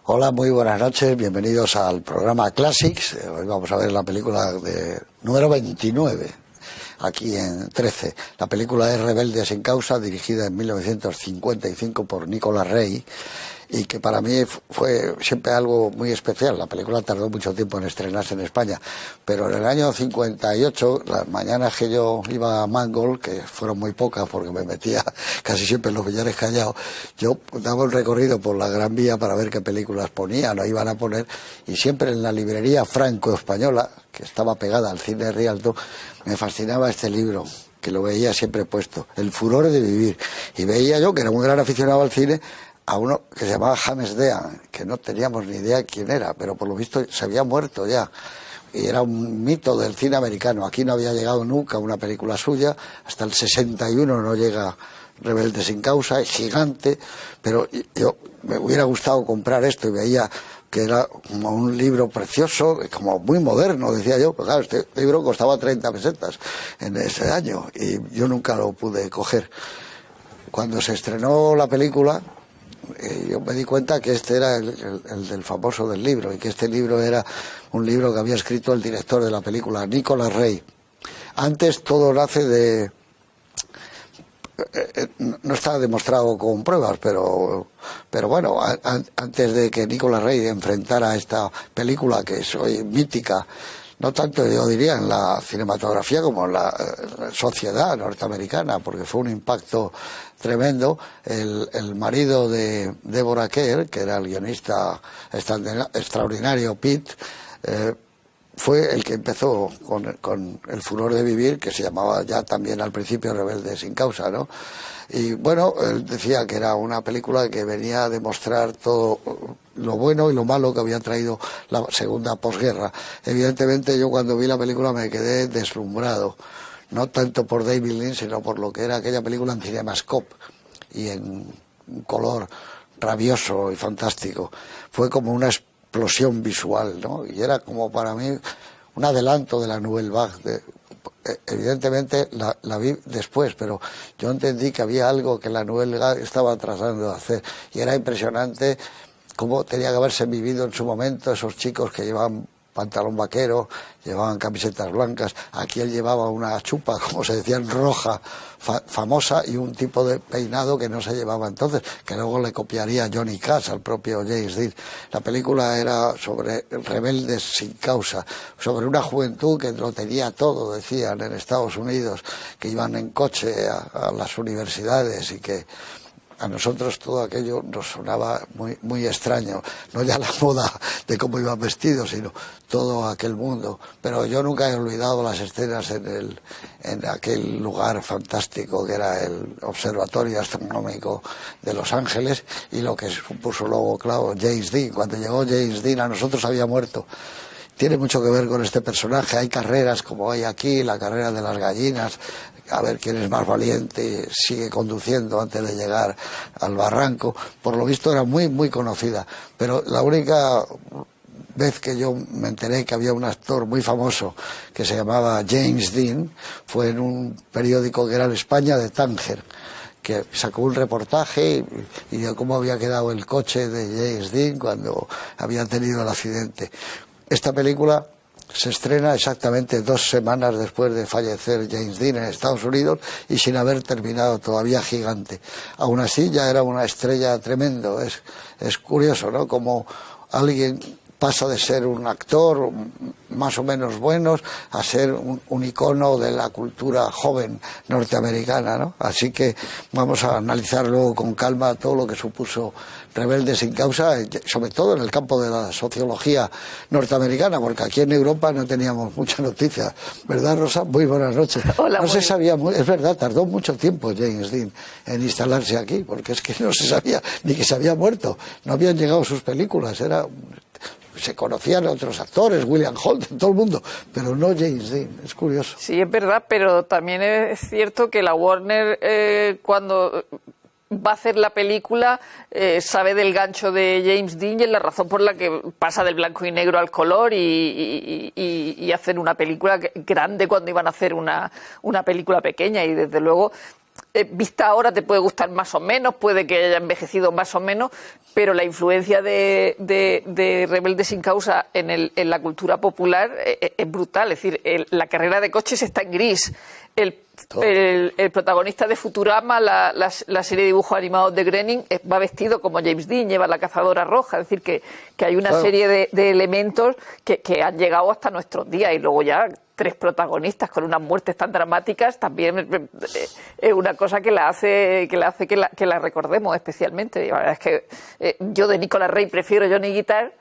Hola, muy buenas noches, bienvenidos al programa Classics. Hoy vamos a ver la película de número 29, aquí en 13. La película es Rebelde sin causa, dirigida en 1955 por Nicolas Rey, y que para mí fue siempre algo muy especial. La película tardó mucho tiempo en estrenarse en España, pero en el año 58, las mañanas que yo iba a Mangold, que fueron muy pocas porque me metía casi siempre en los billares callados, yo daba un recorrido por la Gran Vía para ver qué películas ponían o iban a poner, y siempre en la librería franco-española, que estaba pegada al cine Rialto, me fascinaba este libro, que lo veía siempre puesto, El furor de vivir. Y veía yo, que era un gran aficionado al cine, a uno que se llamaba James Dean, que no teníamos ni idea quién era, pero por lo visto se había muerto ya. Y era un mito del cine americano. Aquí no había llegado nunca una película suya, hasta el 61 no llega Rebelde sin causa, es gigante, pero yo me hubiera gustado comprar esto y veía que era como un libro precioso, como muy moderno, decía yo. Pero claro, este libro costaba 30 pesetas en ese año y yo nunca lo pude coger. Cuando se estrenó la película, yo me di cuenta que este era el del famoso del libro, y que este libro era un libro que había escrito el director de la película, Nicolas Rey. Antes todo nace de... no está demostrado con pruebas, pero bueno, antes de que Nicolas Rey enfrentara esta película, que es hoy mítica, no tanto yo diría en la cinematografía como en la sociedad norteamericana, porque fue un impacto tremendo. El marido de Deborah Kerr, que era el guionista extraordinario, Pete, fue el que empezó con El furor de vivir, que se llamaba ya también al principio Rebelde sin causa, ¿no? Y bueno, él decía que era una película que venía a demostrar todo lo bueno y lo malo que había traído la segunda posguerra. Evidentemente yo cuando vi la película me quedé deslumbrado, no tanto por David Lynch, sino por lo que era aquella película en Cinemascope y en un color rabioso y fantástico. Fue como una explosión visual, ¿no? Y era como para mí un adelanto de la Nouvelle Vague. Evidentemente la vi después, pero yo entendí que había algo que la Nouvelle Vague estaba tratando de hacer, y era impresionante cómo tenía que haberse vivido en su momento esos chicos que llevaban pantalón vaquero, llevaban camisetas blancas. Aquí él llevaba una chupa, como se decía, roja, famosa, y un tipo de peinado que no se llevaba entonces, que luego le copiaría Johnny Cash al propio James Dean. La película era sobre rebeldes sin causa, sobre una juventud que lo tenía todo, decían, en Estados Unidos, que iban en coche a las universidades, y que a nosotros todo aquello nos sonaba muy, muy extraño, no ya la moda de cómo iban vestidos, sino todo aquel mundo. Pero yo nunca he olvidado las escenas en aquel lugar fantástico que era el Observatorio Astronómico de Los Ángeles, y lo que supuso luego, claro, James Dean. Cuando llegó James Dean, a nosotros había muerto. Tiene mucho que ver con este personaje. Hay carreras como hay aquí, la carrera de las gallinas, a ver quién es más valiente, sigue conduciendo antes de llegar al barranco. Por lo visto era muy, muy conocida, pero la única vez que yo me enteré que había un actor muy famoso que se llamaba James Dean fue en un periódico que era el España de Tánger, que sacó un reportaje y de cómo había quedado el coche de James Dean cuando había tenido el accidente. Esta película se estrena exactamente 2 semanas después de fallecer James Dean en Estados Unidos, y sin haber terminado todavía gigante. Aún así ya era una estrella tremendo. Es curioso, ¿no?, como alguien pasa de ser un actor más o menos bueno a ser un icono de la cultura joven norteamericana, ¿no? Así que vamos a analizar luego con calma todo lo que supuso Rebelde sin causa, sobre todo en el campo de la sociología norteamericana, porque aquí en Europa no teníamos mucha noticia, ¿verdad, Rosa? Muy buenas noches. Hola, no se sabía, es verdad, tardó mucho tiempo James Dean en instalarse aquí, porque es que no se sabía ni que se había muerto, no habían llegado sus películas, se conocían otros actores, William Holden, todo el mundo, pero no James Dean. Es curioso. Sí, es verdad, pero también es cierto que la Warner, cuando va a hacer la película, sabe del gancho de James Dean, y es la razón por la que pasa del blanco y negro al color y hacen una película grande cuando iban a hacer una película pequeña. Y desde luego vista ahora te puede gustar más o menos, puede que haya envejecido más o menos, pero la influencia de Rebelde sin causa en la cultura popular es brutal. Es decir, la carrera de coches está en gris. El protagonista de Futurama, la serie de dibujos animados de Groening, va vestido como James Dean, lleva la cazadora roja. Es decir, que hay una serie de elementos que han llegado hasta nuestros días, y luego ya 3 protagonistas con unas muertes tan dramáticas también es una cosa que la hace que la recordemos especialmente. Y la verdad es que yo de Nicolas Ray prefiero Johnny Guitar,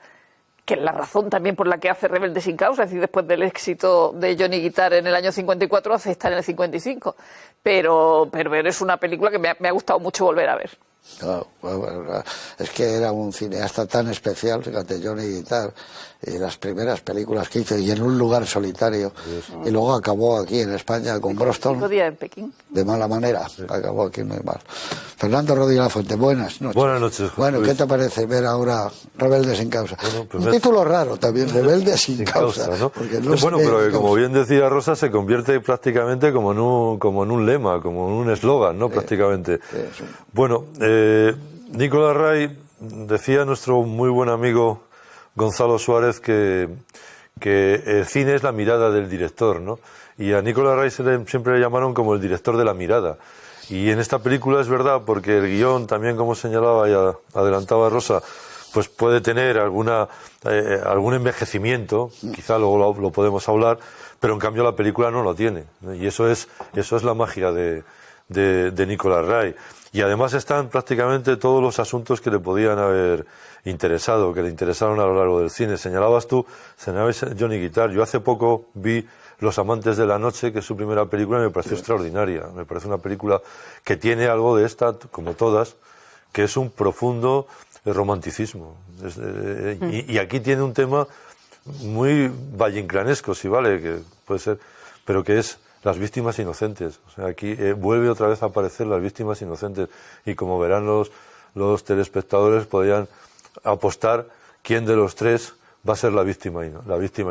que es la razón también por la que hace Rebelde sin causa. Es decir, después del éxito de Johnny Guitar en el año 54, hace estar en el 55. Pero es una película que me ha gustado mucho volver a ver. Claro, bueno, es que era un cineasta tan especial, fíjate, Johnny Guitar, y las primeras películas que hizo, y en un lugar solitario, y luego acabó aquí en España con Broston, 5 días en Pekín, de mala manera, acabó aquí muy mal. Fernando Rodríguez Lafuente, buenas noches. Buenas noches, José Bueno, Luis. ¿qué te parece ver ahora Rebelde sin causa? Bueno, pues un título raro también, Rebelde sin causa, ¿no? Porque no Bueno, se ve pero que, causa. como bien decía Rosa, se convierte prácticamente como en un lema, como en un eslogan, ¿no? Prácticamente. Sí. Bueno, Nicolas Ray, decía nuestro muy buen amigo Gonzalo Suárez que el cine es la mirada del director, ¿no? Y a Nicolas Ray siempre le llamaron como el director de la mirada. Y en esta película es verdad, porque el guión, también como señalaba y adelantaba Rosa, pues puede tener algún envejecimiento, quizá luego lo podemos hablar, pero en cambio la película no lo tiene, ¿no? Y eso es la magia de Nicolas Ray. Y además están prácticamente todos los asuntos que le podían haber interesado, que le interesaron a lo largo del cine. Señalabas Johnny Guitar. Yo hace poco vi Los amantes de la noche, que es su primera película, y me pareció extraordinaria. Me parece una película que tiene algo de esta, como todas, que es un profundo romanticismo. Y aquí tiene un tema muy valleinclanesco, si vale, que puede ser, pero que es las víctimas inocentes. O sea, aquí vuelve otra vez a aparecer las víctimas inocentes, y como verán los telespectadores, podrían apostar quién de los 3 va a ser la víctima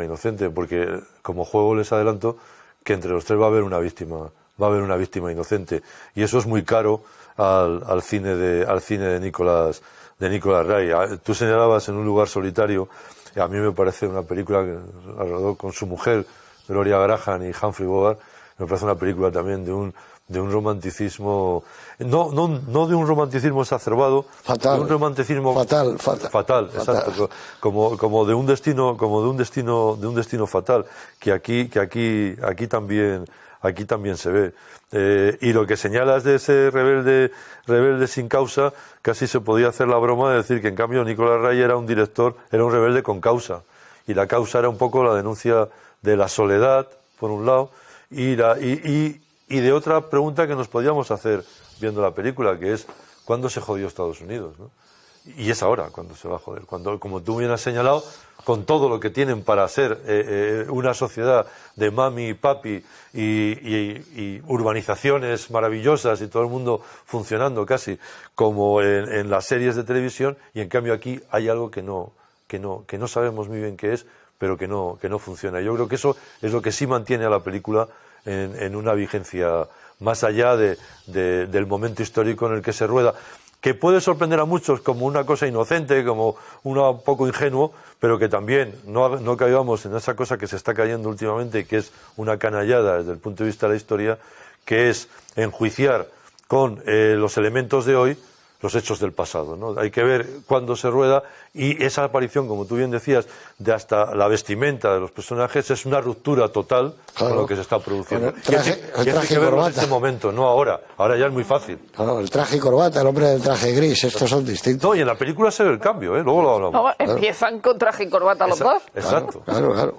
inocente, porque como juego les adelanto que entre los 3 va a haber una víctima inocente, y eso es muy caro al cine de Nicolas Ray. Tú señalabas En un lugar solitario, y a mí me parece una película que la rodó con su mujer Gloria Graham y Humphrey Bogart. Me parece una película también de un romanticismo, no de un romanticismo exacerbado, fatal, de un romanticismo fatal, exacto, como de un destino fatal, que aquí también se ve. Y lo que señalas de ese rebelde sin causa, casi se podía hacer la broma de decir que en cambio Nicolas Ray era un rebelde con causa, y la causa era un poco la denuncia de la soledad, por un lado, y de otra pregunta que nos podíamos hacer viendo la película, que es ¿cuándo se jodió Estados Unidos, ¿no? Y es ahora cuando se va a joder, cuando, como tú bien has señalado, con todo lo que tienen para ser una sociedad de mami y papi y urbanizaciones maravillosas y todo el mundo funcionando casi como en las series de televisión, y en cambio aquí hay algo que no sabemos muy bien qué es, pero que no funciona. Yo creo que eso es lo que sí mantiene a la película en una vigencia más allá del momento histórico en el que se rueda, que puede sorprender a muchos como una cosa inocente, como una poco ingenuo, pero que también no caigamos en esa cosa que se está cayendo últimamente, que es una canallada desde el punto de vista de la historia, que es enjuiciar con los elementos de hoy los hechos del pasado, ¿no? Hay que ver cuándo se rueda, y esa aparición, como tú bien decías, de hasta la vestimenta de los personajes es una ruptura total con lo que se está produciendo. El traje y y corbata. en ese momento, no ahora ya es muy fácil. Claro, el traje y corbata, el hombre del traje gris, estos son distintos. No, y en la película se ve el cambio, luego lo hablamos. No, empiezan con traje y corbata los dos. Exacto. Claro.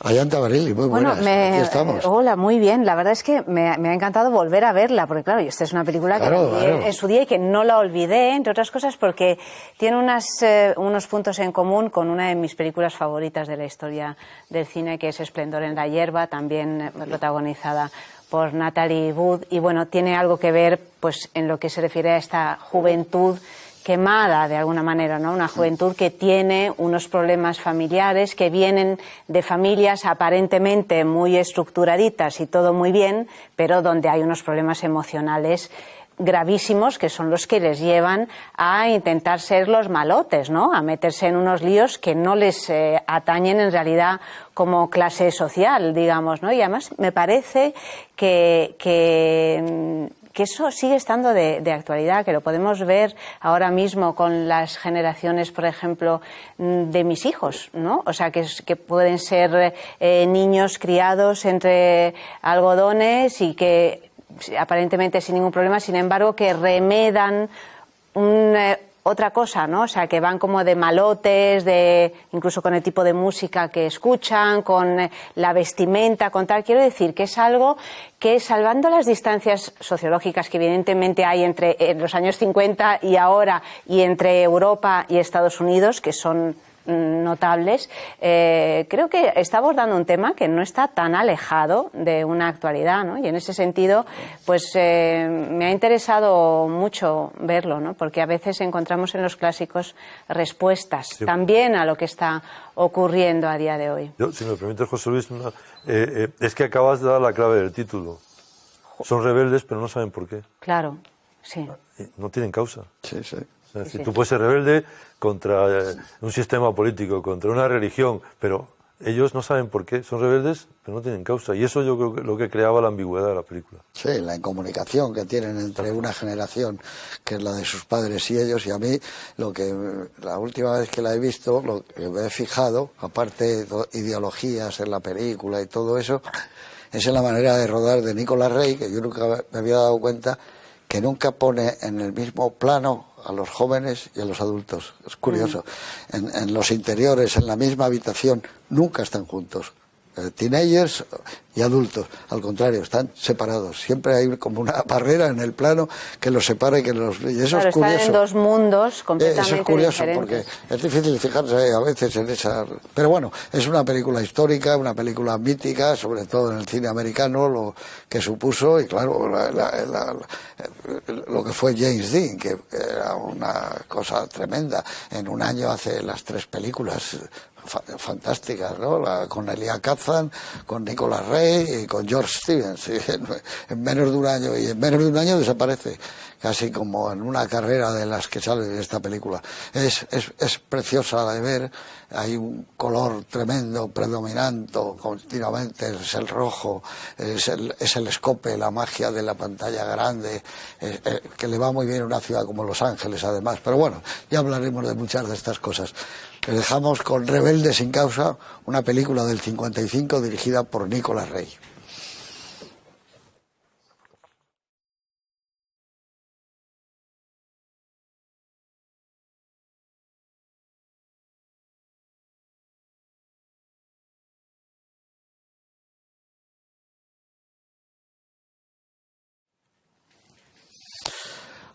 Ayanta Barili, muy buenas. Aquí estamos. Hola, muy bien. La verdad es que me ha encantado volver a verla, porque claro, esta es una película que vi en su día y que no la olvidé, entre otras cosas, porque tiene unos puntos en común con una de mis películas favoritas de la historia del cine, que es Esplendor en la hierba, también protagonizada por Natalie Wood, y bueno, tiene algo que ver pues en lo que se refiere a esta juventud quemada de alguna manera, ¿no? Una juventud que tiene unos problemas familiares, que vienen de familias aparentemente muy estructuraditas y todo muy bien, pero donde hay unos problemas emocionales gravísimos que son los que les llevan a intentar ser los malotes, ¿no? A meterse en unos líos que no les atañen en realidad como clase social, digamos, ¿no? Y además me parece que eso sigue estando de actualidad, que lo podemos ver ahora mismo con las generaciones, por ejemplo, de mis hijos, ¿no? O sea, que pueden ser niños criados entre algodones y que aparentemente sin ningún problema, sin embargo, que remedan otra cosa, ¿no? O sea, que van como de malotes, incluso con el tipo de música que escuchan, con la vestimenta, con tal. Quiero decir que es algo que, salvando las distancias sociológicas que evidentemente hay entre los años 50 y ahora, y entre Europa y Estados Unidos, que son notables, creo que está abordando un tema que no está tan alejado de una actualidad, ¿no? Y en ese sentido, pues me ha interesado mucho verlo, ¿no? Porque a veces encontramos en los clásicos respuestas también a lo que está ocurriendo a día de hoy. Yo, si me permite, José Luis, es que acabas de dar la clave del título. Son rebeldes, pero no saben por qué. Claro, sí. No tienen causa. Sí, sí. Es decir, tú puedes ser rebelde contra un sistema político, contra una religión, pero ellos no saben por qué. Son rebeldes, pero no tienen causa. Y eso yo creo que es lo que creaba la ambigüedad de la película. Sí, la incomunicación que tienen entre una generación, que es la de sus padres y ellos, y a mí, la última vez que la he visto, lo que me he fijado, aparte de ideologías en la película y todo eso, es en la manera de rodar de Nicolas Rey, que yo nunca me había dado cuenta, que nunca pone en el mismo plano a los jóvenes y a los adultos. Es curioso. En los interiores, en la misma habitación, nunca están juntos. Teenagers y adultos, al contrario, están separados. Siempre hay como una barrera en el plano que los separa y que los... Y eso claro, es curioso. Están en dos mundos completamente eso es curioso diferentes. Porque es difícil fijarse a veces en esa... Pero bueno, es una película histórica, una película mítica, sobre todo en el cine americano, lo que supuso, y claro, lo que fue James Dean, que era una cosa tremenda. En un año hace las 3 películas fantásticas, ¿no? Con Elia Kazan, con Nicolas Rey y con George Stevens. En menos de un año, y en menos de un año desaparece, casi como en una carrera de las que sale de esta película. Es preciosa de ver, hay un color tremendo, predominante continuamente, es el rojo, es el escope, la magia de la pantalla grande, que le va muy bien a una ciudad como Los Ángeles, además. Pero bueno, ya hablaremos de muchas de estas cosas. Les dejamos con Rebelde sin causa, una película del 55 dirigida por Nicolas Rey.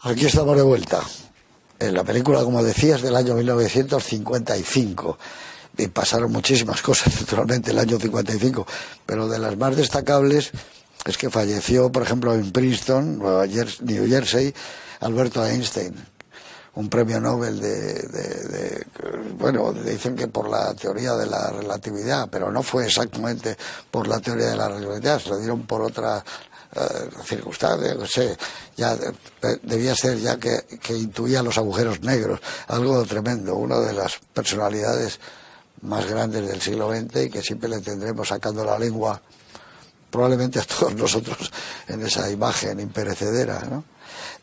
Aquí estamos de vuelta. La película, como decías, del año 1955. Y pasaron muchísimas cosas, naturalmente, el año 55. Pero de las más destacables es que falleció, por ejemplo, en Princeton, New Jersey, Alberto Einstein. Un premio Nobel bueno, dicen que por la teoría de la relatividad, pero no fue exactamente por la teoría de la relatividad, se lo dieron por otra circunstancia, no sé, ya debía ser ya que intuía los agujeros negros, algo tremendo, una de las personalidades más grandes del siglo XX y que siempre le tendremos sacando la lengua, probablemente a todos nosotros, en esa imagen imperecedera, ¿no?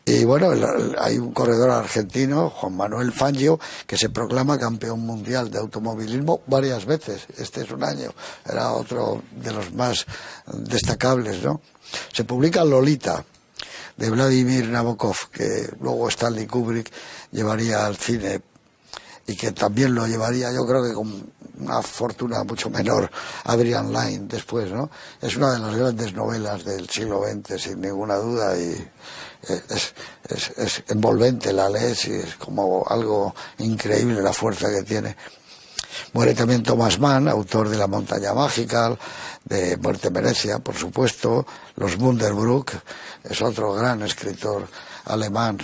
Y bueno, hay un corredor argentino, Juan Manuel Fangio, que se proclama campeón mundial de automovilismo varias veces. Este es un año, era otro de los más destacables, ¿no? Se publica Lolita, de Vladimir Nabokov, que luego Stanley Kubrick llevaría al cine y que también lo llevaría, yo creo que con una fortuna mucho menor, Adrian Lyne después, ¿no? Es una de las grandes novelas del siglo XX, sin ninguna duda, y es envolvente, la lees y es como algo increíble la fuerza que tiene. Muere también Thomas Mann, autor de La montaña mágica, de Muerte en Venecia, por supuesto. Los Bunderbrook, es otro gran escritor alemán.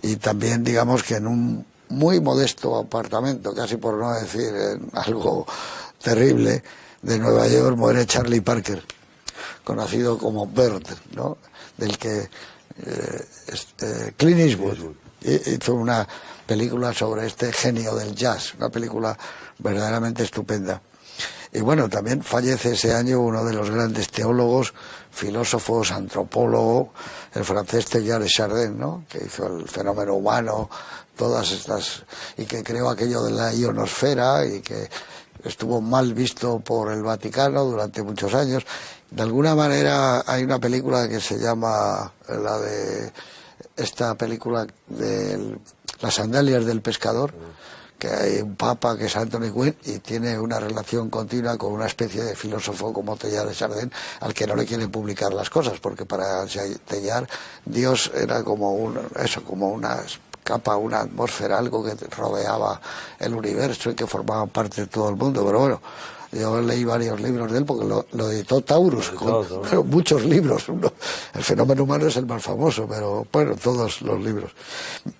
y también digamos que en un muy modesto apartamento, casi por no decir algo terrible, de Nueva York muere Charlie Parker, conocido como Bird, ¿no? Del que Clint Eastwood hizo una película sobre este genio del jazz, una película verdaderamente estupenda. Y bueno, también fallece ese año uno de los grandes teólogos, filósofos, antropólogo, el francés Teilhard de Chardin, ¿no? Que hizo el fenómeno humano, todas estas, y que creó aquello de la ionosfera y que estuvo mal visto por el Vaticano durante muchos años. De alguna manera hay una película que se llama la de esta película de Las sandalias del pescador, que hay un papa que es Anthony Quinn y tiene una relación continua con una especie de filósofo como Teilhard de Chardin, al que no le quiere publicar las cosas, porque para Teilhard Dios era como como una capa, una atmósfera, algo que rodeaba el universo y que formaba parte de todo el mundo. Pero bueno, yo leí varios libros de él porque lo editó Taurus, pero muchos libros. El fenómeno humano es el más famoso, pero bueno, todos los libros.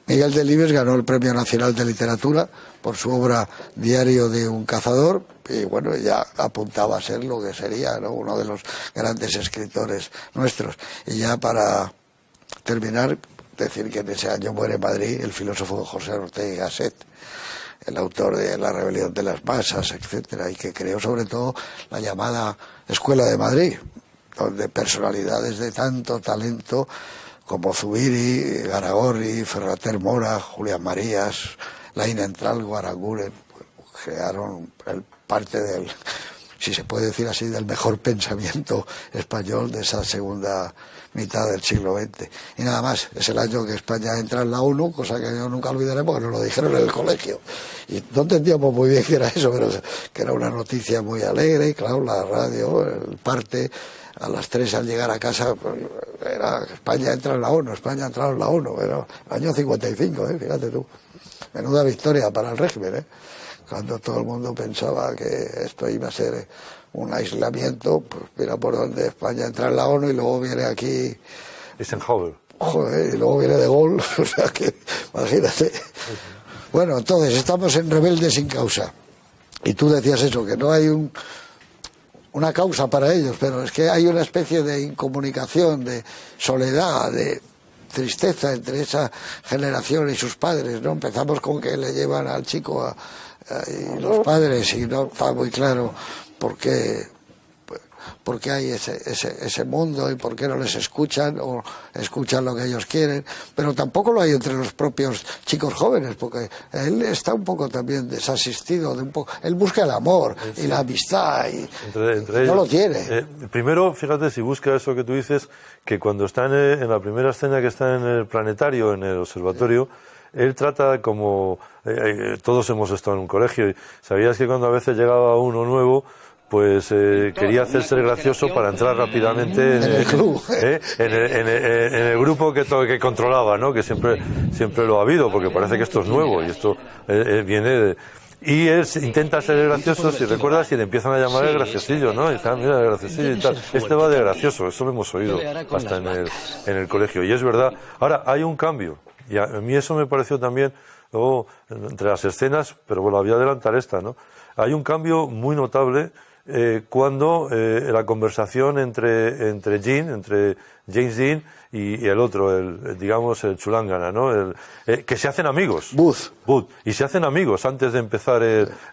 Miguel Delibes ganó el Premio Nacional de Literatura por su obra Diario de un cazador, y bueno, ya apuntaba a ser lo que sería, ¿no? Uno de los grandes escritores nuestros. Y ya para terminar, decir que en ese año muere en Madrid el filósofo José Ortega y Gasset, el autor de La rebelión de las masas, etcétera, y que creó sobre todo la llamada Escuela de Madrid, donde personalidades de tanto talento como Zubiri, Garagorri, Ferrater Mora, Julián Marías, Laín Entralgo, Aranguren, crearon parte del, si se puede decir así, del mejor pensamiento español de esa segunda mitad del siglo XX. Y nada más, es el año que España entra en la ONU, cosa que yo nunca olvidaré porque nos lo dijeron en el colegio. Y no entendíamos muy bien qué era eso, pero que era una noticia muy alegre, y claro, la radio, el parte, a las 3 al llegar a casa, pues, era España entra en la ONU, España ha entrado en la ONU, era el año 55, fíjate tú. Menuda victoria para el régimen, cuando todo el mundo pensaba que esto iba a ser un aislamiento, pues mira por dónde España entra en la ONU y luego viene aquí Eisenhower. Joder, y luego viene De Gaulle, o sea que, imagínate. Bueno, entonces, estamos en Rebeldes sin causa. Y tú decías eso, que no hay una causa para ellos, pero es que hay una especie de incomunicación, de soledad, de tristeza entre esa generación y sus padres, ¿no? Empezamos con que le llevan al chico y los padres, y no está muy claro por qué hay ese mundo y por qué no les escuchan o escuchan lo que ellos quieren, pero tampoco lo hay entre los propios chicos jóvenes, porque él está un poco también desasistido, él busca el amor y la amistad y entre no ellos, lo tiene. Primero, fíjate, si busca eso que tú dices, que cuando está en la primera escena que está en el planetario, en el observatorio, él trata como todos hemos estado en un colegio y sabías que cuando a veces llegaba uno nuevo, pues quería hacerse gracioso para entrar rápidamente en el club, en el grupo que controlaba, ¿no? Que siempre lo ha habido, porque parece que esto es nuevo y esto viene de... Y él intenta ser gracioso, si recuerdas, y le empiezan a llamar el graciosillo, ¿no? Y dice, mira, el graciosillo y tal. Este va de gracioso, eso lo hemos oído hasta en el colegio. Y es verdad. Ahora, hay un cambio. Y a mí eso me pareció también, luego, entre las escenas, pero bueno, voy a adelantar esta, ¿no? Hay un cambio muy notable cuando la conversación entre James Dean y el otro, digamos, el Chulangana, ¿no? Que se hacen amigos. Booth. Y se hacen amigos antes de empezar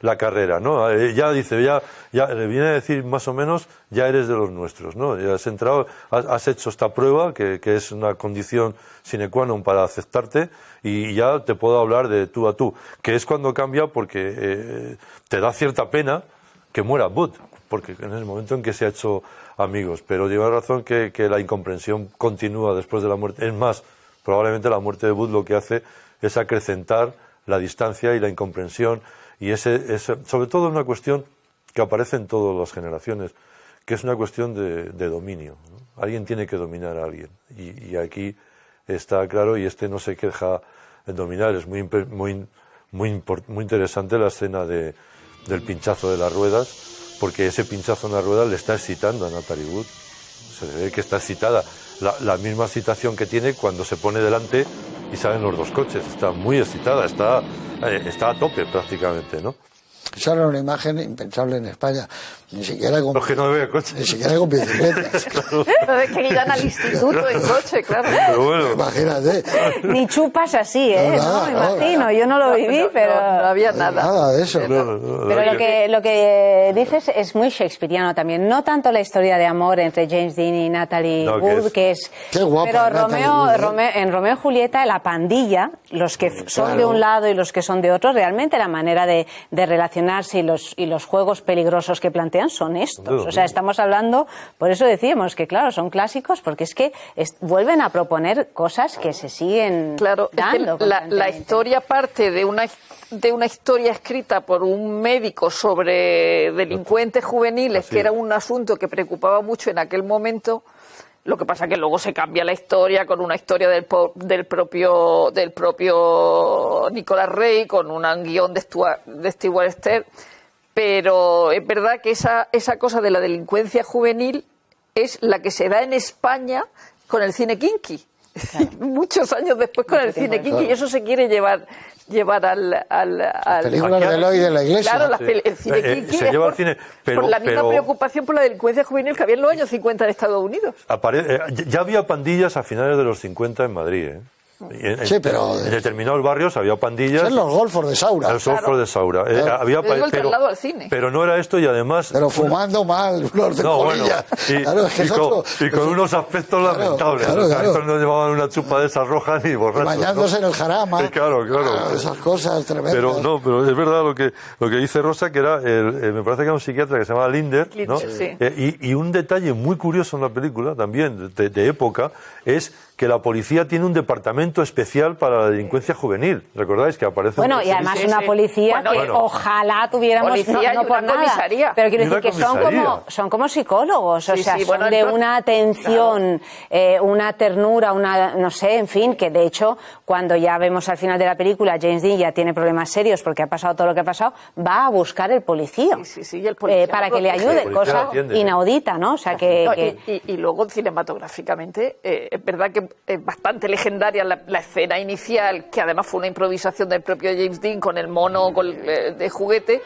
la carrera, ¿no? Ya dice, ya le viene a decir más o menos, ya eres de los nuestros, ¿no? Ya has entrado, has hecho esta prueba, que es una condición sine qua non para aceptarte, y ya te puedo hablar de tú a tú, que es cuando cambia porque te da cierta pena que muera Booth, porque en el momento en que se ha hecho amigos, pero lleva razón que la incomprensión continúa después de la muerte. Es más, probablemente la muerte de Booth lo que hace es acrecentar la distancia y la incomprensión, y sobre todo una cuestión que aparece en todas las generaciones, que es una cuestión de dominio, ¿no? Alguien tiene que dominar a alguien, y aquí está claro, y no se deja dominar. Es muy interesante la escena del pinchazo de las ruedas, porque ese pinchazo en las ruedas le está excitando a Natalie Wood. Se ve que está excitada. La misma excitación que tiene cuando se pone delante y salen los dos coches. Está muy excitada, está a tope prácticamente, ¿no? Esa era una imagen impensable en España. Ni siquiera con, los que no había coche. Ni siquiera con bicicletas. Claro. Que irán al instituto en coche, claro. Pero bueno. Imagínate. Ni chupas así, ¿eh? No, imagino, yo no lo viví, pero... No había nada. Nada de eso. Pero lo que dices es muy shakespeariano también. No tanto la historia de amor entre James Dean y Natalie Wood, que es... Qué guapa. Pero en Romeo y Julieta, la pandilla, los que son de un lado y los que son de otro, realmente la manera de relacionarse y los juegos peligrosos que plantean son estos. O sea, estamos hablando, por eso decíamos que, claro, son clásicos, porque es que vuelven a proponer cosas que se siguen dando. La historia parte de una historia escrita por un médico sobre delincuentes juveniles, que era un asunto que preocupaba mucho en aquel momento. Lo que pasa que luego se cambia la historia con una historia del propio Nicolas Rey, con un guión de Stewart Stern. Pero es verdad que esa cosa de la delincuencia juvenil es la que se da en España con el cine kinky. Claro. Muchos años después con el cine kinky, y eso se quiere llevar al películas de Eloy de la Iglesia. Claro, el cine kinky se lleva al cine, pero, por la misma preocupación por la delincuencia juvenil que había en los años 50 en Estados Unidos. Ya había pandillas a finales de los 50 en Madrid, ¿eh? Sí, pero en determinados barrios había pandillas. Son los golfos de Saura. Los golfos de Saura. Había al cine. Pero no era esto, y además. Pero fumando mal, unos de polilla. Y con unos aspectos lamentables. Claro. Estos no llevaban una chupa de esas rojas ni borrachos. Bañándose en el jarama. Claro. Esas cosas tremendas. Pero es verdad lo que dice Rosa, que era me parece que era un psiquiatra que se llamaba Linder, ¿no? Sí. Y un detalle muy curioso en la película, también de época, es que la policía tiene un departamento especial para la delincuencia juvenil. ¿Recordáis que aparece? Bueno, y además una policía que ojalá tuviéramos, no por nada, comisaría. Pero quiero decir que son como psicólogos, o sea, son de una atención, una ternura, no sé, en fin, que de hecho, cuando ya vemos al final de la película, James Dean ya tiene problemas serios porque ha pasado todo lo que ha pasado, va a buscar el policía, y el policía para que le ayude, cosa inaudita, ¿no? O sea, y luego cinematográficamente, es verdad que es bastante legendaria la escena inicial, que además fue una improvisación del propio James Dean con el mono de juguete,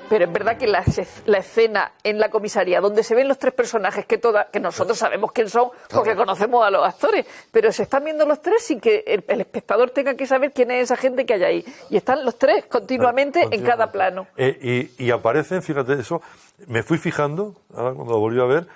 pero es verdad que la escena en la comisaría donde se ven los tres personajes que nosotros sabemos quién son porque conocemos a los actores, pero se están viendo los tres sin que el espectador tenga que saber quién es esa gente que hay ahí, y están los tres continuamente en cada plano. Y aparecen, fíjate eso, me fui fijando ahora cuando lo volví a ver,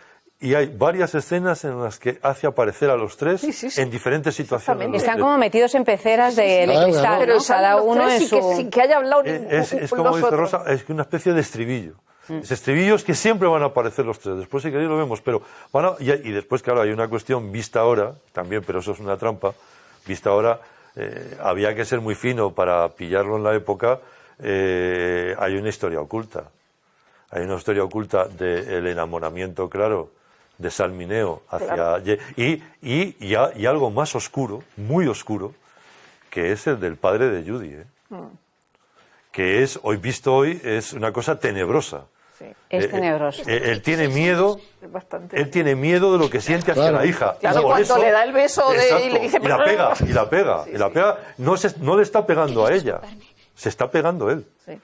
y hay varias escenas en las que hace aparecer a los tres en diferentes situaciones. Están como metidos en peceras de cristal, pero cada uno en su... sin que haya hablado es como dice Rosa, es una especie de estribillo. Estribillos que siempre van a aparecer los tres. Después, si queréis, lo vemos. Pero y después, claro, hay una cuestión vista ahora, también, pero eso es una trampa. Vista ahora, había que ser muy fino para pillarlo en la época. Hay una historia oculta. Hay una historia oculta del enamoramiento, claro, de Salmineo hacia y algo más oscuro, muy oscuro, que es el del padre de Judy, que es hoy es una cosa tenebrosa. Sí. Es tenebroso. Él tiene miedo. Él tiene miedo de lo que siente hacia la hija. Claro, cuando le da el beso y le dice... Y la pega. No le está pegando a ella. Se está pegando él. Sí.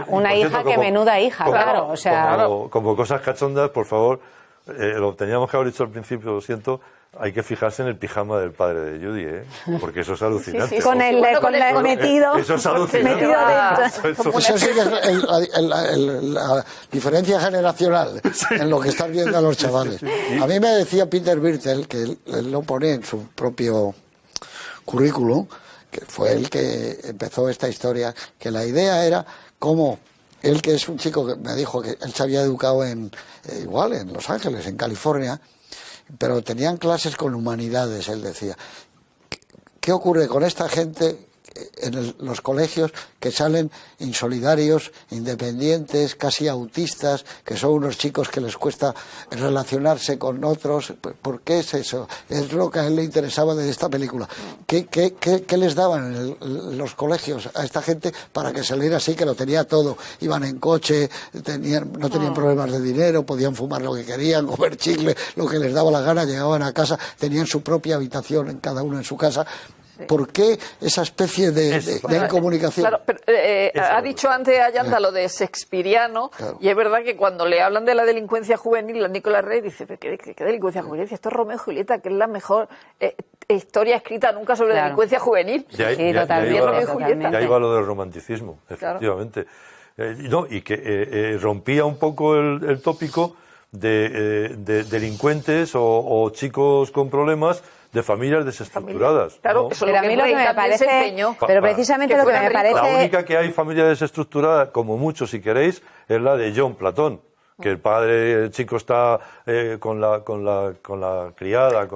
Una hija que menuda hija, claro. O sea... como cosas cachondas, por favor, lo teníamos que haber dicho al principio, lo siento, hay que fijarse en el pijama del padre de Judy, porque eso es alucinante. Sí. Con el metido. Eso es alucinante. Eso sí que es la diferencia generacional en lo que están viendo a los chavales. A mí me decía Peter Birtel, que él lo pone en su propio currículum, que fue el que empezó esta historia, que la idea era cómo él, que es un chico que me dijo que él se había educado igual en Los Ángeles, en California, pero tenían clases con humanidades, él decía. ¿Qué ocurre con esta gente en los colegios que salen insolidarios, independientes, casi autistas, que son unos chicos que les cuesta relacionarse con otros? ¿Por qué es eso? Es lo que a él le interesaba de esta película. ¿Qué les daban en los colegios a esta gente para que saliera así, que lo tenía todo? Iban en coche, no tenían problemas de dinero, podían fumar lo que querían, comer chicle, lo que les daba la gana, llegaban a casa, tenían su propia habitación, en cada uno en su casa. ¿Por qué esa especie de incomunicación? Claro, pero, ha dicho antes Ayanta lo de shakespeariano, y es verdad que cuando le hablan de la delincuencia juvenil, a Nicolás Rey dice, ¿qué delincuencia juvenil? Esto es Romeo y Julieta, que es la mejor historia escrita nunca sobre delincuencia juvenil. totalmente. Ya iba lo del romanticismo, efectivamente. Y que rompía un poco el tópico de delincuentes o chicos con problemas de familias desestructuradas. Claro, ¿no? Eso pero a mí lo que me parece, pero precisamente lo que me parece... La única que hay familia desestructurada, como mucho si queréis, es la de John Platón, que el chico está con la criada,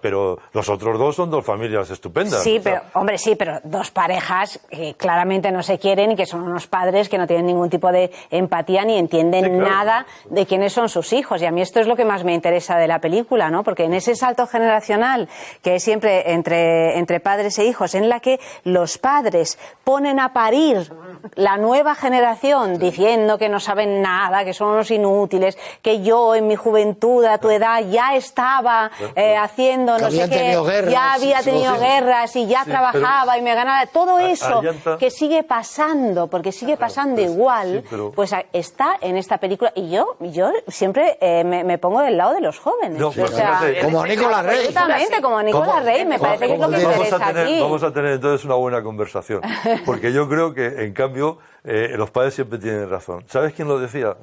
pero los otros dos son dos familias estupendas. Sí, pero dos parejas que claramente no se quieren y que son unos padres que no tienen ningún tipo de empatía ni entienden nada de quiénes son sus hijos. Y a mí esto es lo que más me interesa de la película, ¿no? Porque en ese salto generacional que es siempre entre padres e hijos, en la que los padres ponen a parir la nueva generación diciendo que no saben nada, que son unos inútiles, que yo en mi juventud a tu edad ya estaba haciendo no sé qué, ya había tenido guerras y ya trabajaba y me ganaba, todo eso que sigue pasando, porque sigue pasando igual, pues está en esta película. Y yo siempre me pongo del lado de los jóvenes. No, o sea, como Nicolás Rey. Absolutamente, como Nicolás Rey, me parece que es lo que interesa aquí. Vamos a tener entonces una buena conversación, porque yo creo que, en cambio, los padres siempre tienen razón. ¿Sabes quién lo decía?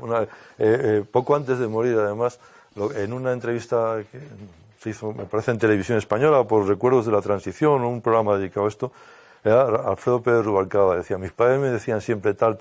Poco antes de morir, además, en una entrevista que se hizo, me parece, en Televisión Española, por Recuerdos de la Transición, un programa dedicado a esto, Alfredo Pérez Rubalcaba decía, mis padres me decían siempre tal,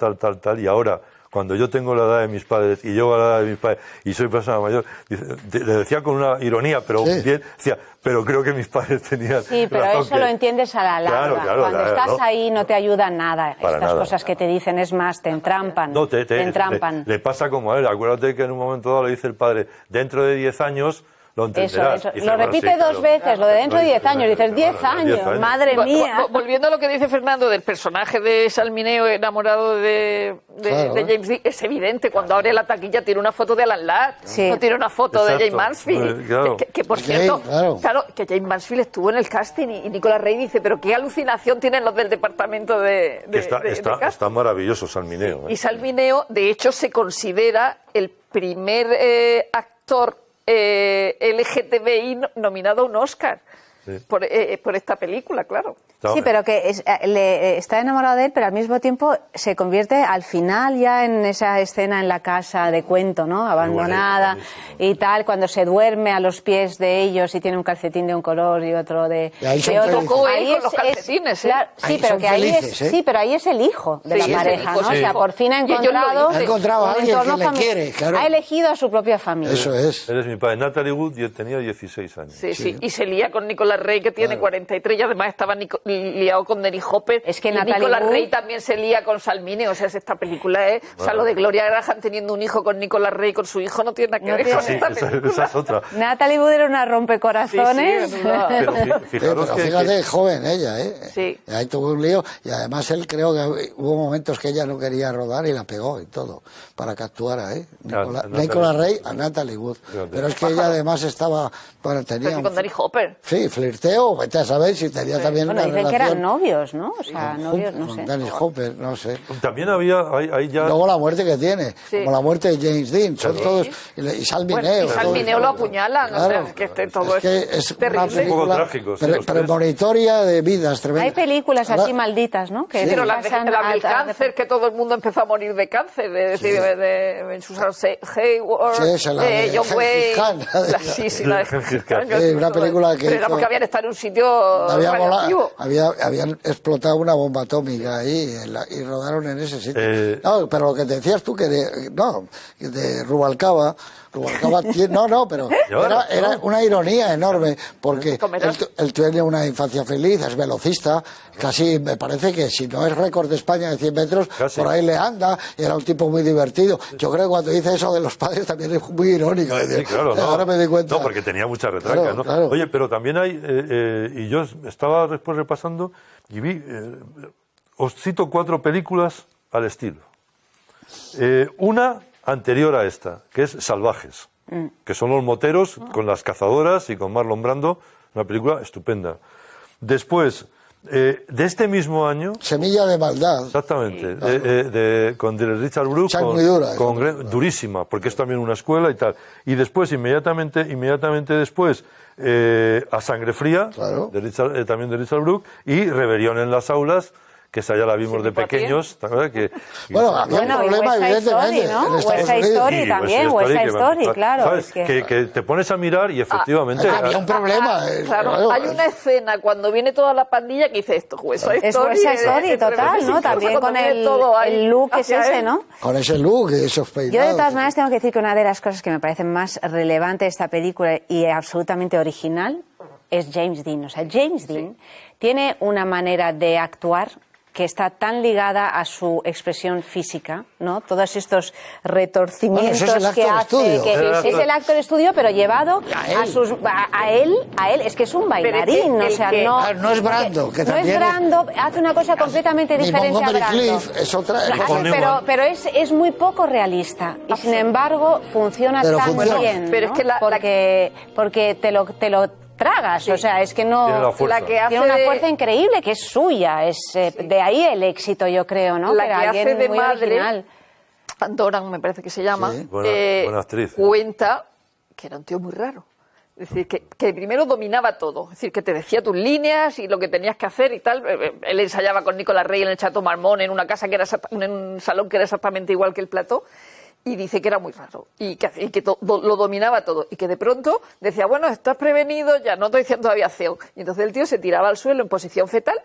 y ahora, cuando yo tengo la edad de mis padres y llego a la edad de mis padres y soy persona mayor, le decía con una ironía, pero bien, decía, pero creo que mis padres tenían Sí, pero razón, eso lo entiendes a la larga. Cuando estás ahí no te ayuda nada. Estas cosas que te dicen, es más, te entrampan. No, te entrampan. Le pasa como a él. Acuérdate que en un momento dado le dice el padre, dentro de 10 años lo entenderás. Eso. Lo repite dos veces, lo de dentro de 10 años. Dices, 10 años, madre mía. Volviendo a lo que dice Fernando del personaje de Salmineo enamorado de James Dean, es evidente, cuando abre la taquilla tiene una foto de Alan Ladd, no tiene una foto de James Mansfield. Que por cierto, que James Mansfield estuvo en el casting y Nicolás Rey dice, pero qué alucinación tienen los del departamento de está maravilloso Salmineo. Y Salmineo, de hecho, se considera el primer actor LGTBI nominado a un Oscar por esta película, claro. Sí, pero que está enamorado de él, pero al mismo tiempo se convierte al final ya en esa escena en la casa de cuento, ¿no? Abandonada y tal, cuando se duerme a los pies de ellos y tiene un calcetín de un color y otro de otro. Ahí con los calcetines, claro, sí, pero que ahí pero ahí es el hijo de la pareja, ¿no? O sea, por fin ha encontrado a alguien que le quiere, claro. Ha elegido a su propia familia. Eso es. Eres mi padre. Natalie Wood tenía 16 años. Sí, y se lía con Nicolás Rey, que tiene 43, y además estaba liado con Dennis Hopper. Es que Nicolás Rey también se lía con Salmineo. O sea, esta película es... O sea, lo de Gloria Graham teniendo un hijo con Nicolás Rey, con su hijo, no tiene nada que ver con esta película. Esa es otra. Natalie Wood era una rompecorazones. Pero fíjate, joven ella, Sí. Ahí tuvo un lío, y además él creo que hubo momentos que ella no quería rodar y la pegó y todo, para que actuara, Nicolás Rey a Natalie Wood. Pero es que ella además estaba... Bueno, tenía... con Dennis Hopper. Sí, flirteo, vete a saber si tenía también una dicen relación... que eran novios, ¿no? O sea, novios, no sé. Dennis Hopper, no sé. También había... Ahí ya... Luego la muerte que tiene, como la muerte de James Dean, son todos... Y Salmineo. Y Salmineo lo apuñalan, claro, o sea, que todo es terrible. una película un poco trágico, premonitoria de vidas tremendas. Hay películas así malditas, ¿no? Que pero la del cáncer, que todo el mundo empezó a morir de cáncer, de Susan Hayward, John Wayne... la de Gengis Khan. Una película que... Pero era porque habían estado en un sitio radioactivo. Habían explotado una bomba atómica ahí y rodaron en ese sitio. No, pero lo que te decías tú, de Rubalcaba tiene, pero era una ironía enorme, porque él tiene una infancia feliz, es velocista, casi me parece que si no es récord de España de 100 metros, por ahí le anda, era un tipo muy divertido. Yo creo que cuando dice eso de los padres también es muy irónico. Sí, claro, ahora me di cuenta. No, porque tenía mucha retraca, ¿no? Claro. Oye, pero también hay, y yo estaba después repasando y vi, os cito 4 películas al estilo. Una anterior a esta, que es Salvajes, que son los moteros con las cazadoras y con Marlon Brando, una película estupenda. Después, de este mismo año... Semilla de maldad. Exactamente, con Richard Brooks, muy dura, durísima, porque es también una escuela y tal. Y después, inmediatamente después, A Sangre Fría, claro, también de Richard Brooks, y Rebelión en las aulas, que esa ya la vimos de pequeños. Bueno, había un problema, evidentemente. West Side Story también, West Side Story, claro. ¿Sabes? Que te pones a mirar y efectivamente... había un problema. Claro, hay una escena cuando viene toda la pandilla que dice esto, West Side Story. Es West Side Story, total, ¿no? También con el look es ese, ¿no? Con ese look y esos peinados. Yo, de todas maneras, tengo que decir que una de las cosas que me parece más relevante de esta película y absolutamente original es James Dean. O sea, James Dean tiene una manera de actuar que está tan ligada a su expresión física, ¿no? Todos estos retorcimientos que hace, es el actor estudio, pero llevado a él, es que es un bailarín, o sea, no es Brando, que no es Brando, hace una cosa completamente diferente a Brando. Cliff es otra, pero es muy poco realista y sin embargo funciona tan bien, ¿no? Pero es que porque te lo tragas, o sea, es que no... Tiene una fuerza increíble que es suya, es de ahí el éxito, yo creo, ¿no? La que hace de muy madre, original. Doran, me parece que se llama, buena actriz. Cuenta que era un tío muy raro. Es decir, que primero dominaba todo, es decir, que te decía tus líneas y lo que tenías que hacer y tal. Él ensayaba con Nicolas Rey en el Chateau Marmont, en una casa que era en un salón que era exactamente igual que el plató. Y dice que era muy raro y que lo dominaba todo y que de pronto decía, bueno, estás prevenido, ya no estoy haciendo aviación. Y entonces el tío se tiraba al suelo en posición fetal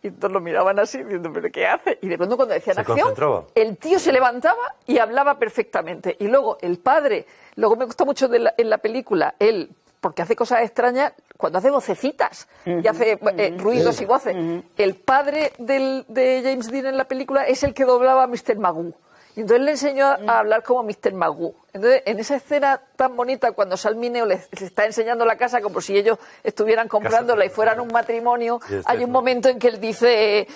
y todos lo miraban así diciendo, ¿pero qué hace? Y de pronto cuando decían acción, el tío se levantaba y hablaba perfectamente. Y luego el padre, luego me gusta mucho en la película, él, porque hace cosas extrañas, cuando hace vocecitas y hace ruidos y voces. El padre de James Dean en la película es el que doblaba a Mr. Magoo. Y entonces le enseñó a hablar como Mr. Magoo. Entonces, en esa escena tan bonita, cuando Sal Mineo les está enseñando la casa como si ellos estuvieran comprándola y fueran un matrimonio, hay un momento en que él dice,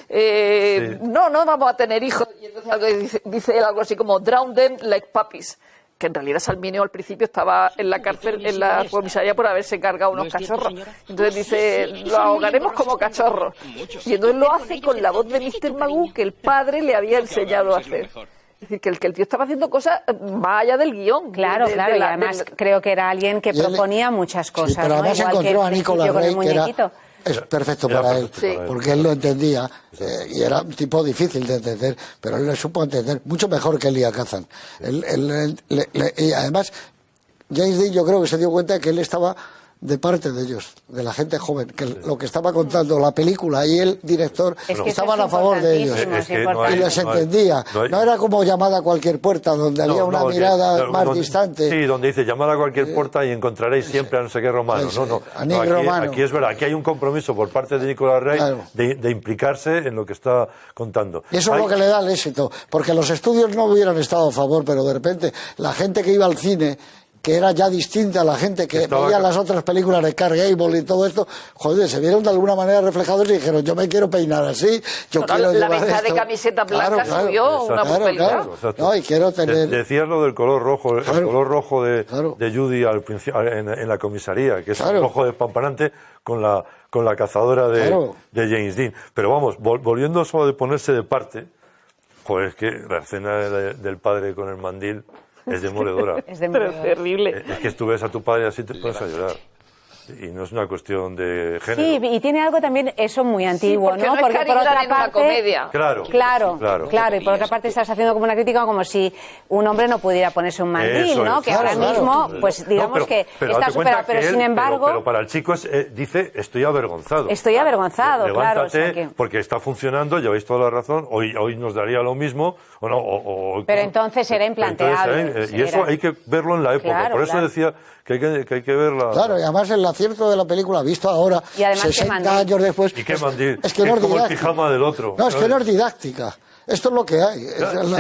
no vamos a tener hijos. Y entonces dice él algo así como, drown them like puppies. Que en realidad Sal Mineo al principio estaba en la cárcel, en la comisaría por haberse cargado unos cachorros. Entonces dice, lo ahogaremos como cachorros. Y entonces lo hace con la voz de Mr. Magoo que el padre le había enseñado a hacer. Es decir, que el tío estaba haciendo cosas más allá del guión. Claro, y además creo que era alguien que proponía muchas cosas. Sí, pero además ¿no? encontró a Nicolas Rey, que es perfecto para él, porque él lo entendía, y era un tipo difícil de entender, pero él le supo entender mucho mejor que Elia Kazan. Y además, James Dean yo creo que se dio cuenta de que él estaba de parte de ellos, de la gente joven, que lo que estaba contando la película y el director estaban a favor de ellos y les entendía. No era como Llamada a cualquier puerta, donde había una mirada más distante. Sí, donde dice llamad a cualquier puerta y encontraréis siempre a no sé qué Romano. Aquí es verdad, aquí hay un compromiso por parte de Nicolas Rey de implicarse en lo que está contando. Y eso es lo que le da el éxito, porque los estudios no hubieran estado a favor, pero de repente la gente que iba al cine, que era ya distinta a la gente que veía las otras películas de Clark Gable y todo esto, joder, se vieron de alguna manera reflejados y dijeron, yo me quiero peinar así, yo quiero la llevar venta esto. de camiseta blanca subió una popularidad. No, y quiero tener... Decías lo del color rojo, el color rojo de Judy al principio, en la comisaría, que es un rojo despampanante con la cazadora de James Dean. Pero vamos, volviendo solo de ponerse de parte, joder, es que la escena del padre con el mandil es demoledora. Es terrible. Es que tú ves a tu padre así te pones a llorar. Y no es una cuestión de género. Sí, y tiene algo también eso muy antiguo, ¿no? Porque por otra parte, comedia. Claro. Y por otra parte estás haciendo como una crítica como si un hombre no pudiera ponerse un mandil, ¿no? Que ahora mismo, pues digamos que está superado, pero sin embargo... Pero para el chico dice, estoy avergonzado. Estoy avergonzado, claro. Levántate, porque está funcionando, lleváis toda la razón, hoy nos daría lo mismo, o no... Pero entonces era implanteable. Y eso hay que verlo en la época, por eso decía que hay que verla... Claro, y además el acierto de la película, visto ahora, 60 años después... ¿Y qué mandil? Es que no es como el pijama del otro. No, es que no es didáctica. Esto es lo que hay,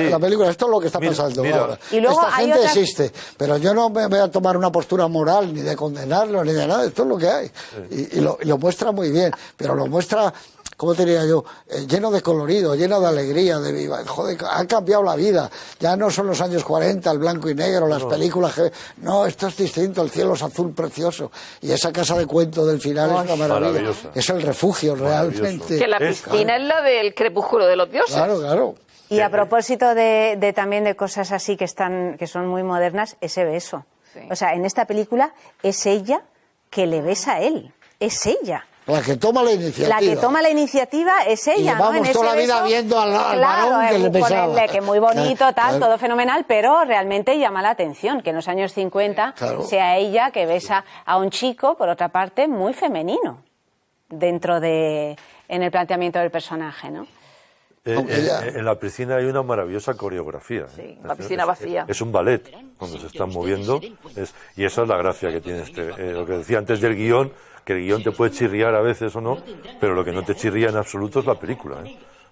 la película, esto es lo que está pasando ahora. Y luego esta gente existe, pero yo no me voy a tomar una postura moral, ni de condenarlo, ni de nada, esto es lo que hay. Y lo muestra muy bien, pero lo muestra ¿cómo te diría yo? Lleno de colorido, lleno de alegría, de viva. Joder, ha cambiado la vida. Ya no son los años 40, el blanco y negro, las películas que... No, esto es distinto, el cielo es azul precioso. Y esa casa de cuento del final es una maravilla. Es el refugio, realmente. Que la piscina es la del crepúsculo de los dioses. Claro, claro. Y a propósito de también de cosas así que son muy modernas, ese beso. Sí. O sea, en esta película es ella que le besa a él. Es ella. La que toma la iniciativa. La que toma la iniciativa es ella, y vamos, ¿no? toda la vida viendo al varón que le besaba. Ponerle que muy bonito, tal, todo fenomenal, pero realmente llama la atención que en los años 50 sea ella que besa a un chico, por otra parte, muy femenino, en el planteamiento del personaje, ¿no? En la piscina hay una maravillosa coreografía. Sí, la piscina vacía. Es un ballet, cuando se están moviendo, y esa es la gracia que tiene lo que decía antes del guión, que el guión te puede chirriar a veces o no, pero lo que no te chirría en absoluto es la película,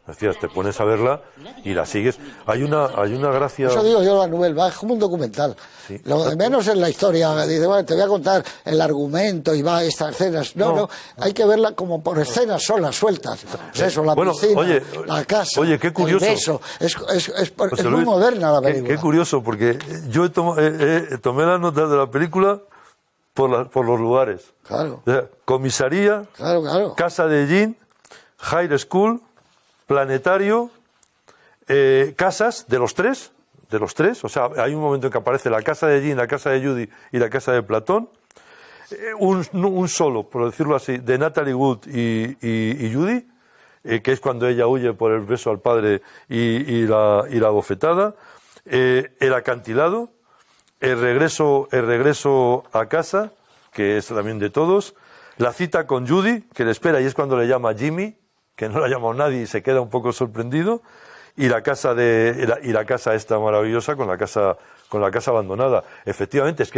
Decías, te pones a verla y la sigues. Hay una gracia... Eso digo yo, la novela, es como un documental. Sí, lo de menos es la historia. Dice, bueno, te voy a contar el argumento y va a estas escenas. No, hay que verla como por escenas solas, sueltas. Pues eso, la piscina, la casa, qué curioso. El beso. Es muy moderna la película. Qué curioso, porque yo tomé las notas de la película por los lugares. Claro. O sea, comisaría, casa de Jean, high school, planetario, casas de los tres, o sea, hay un momento en que aparece la casa de Jean, la casa de Judy y la casa de Platón, un solo, por decirlo así, de Natalie Wood y Judy, que es cuando ella huye por el beso al padre y la bofetada, el acantilado, el regreso a casa, que es también de todos, la cita con Judy, que le espera y es cuando le llama Jimmy, que no la ha llamado nadie y se queda un poco sorprendido, y la casa esta maravillosa con la casa abandonada. Efectivamente, es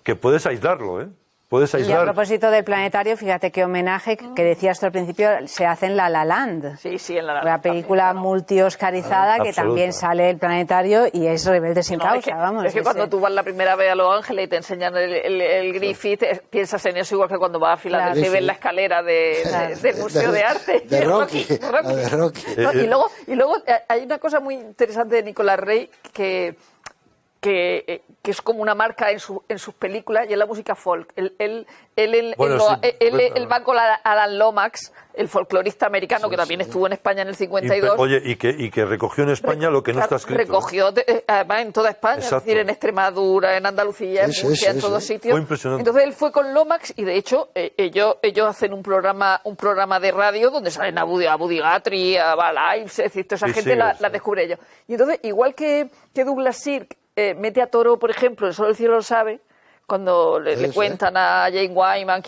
que puedes aislarlo, puedes aislar. Y a propósito del planetario, fíjate qué homenaje que decías tú al principio se hace en La La Land. Sí, en La La Land. La película multioscarizada que también sale el planetario y es Rebelde sin causa, vamos. Es que cuando tú vas la primera vez a Los Ángeles y te enseñan el Griffith, piensas en eso igual que cuando vas a Filadelfia y ves la escalera del Museo de Arte. De Rocky. Y luego hay una cosa muy interesante de Nicolas Rey que es como una marca en sus películas, y es la música folk. Él va con Alan Lomax, el folclorista americano, que también estuvo en España en el 52. Y que recogió en España lo que no está escrito. Recogió además en toda España, es decir, en Extremadura, en Andalucía, en Murcia, en todos sitios. Fue impresionante. Entonces él fue con Lomax y de hecho ellos hacen un programa de radio donde salen a Buddy Guthrie, a Val Ives, es decir, toda esa gente la descubre ellos. Y entonces, igual que Douglas Sirk mete a Toro, por ejemplo, en Solo el cielo lo sabe, cuando le cuentan a Jane Wyman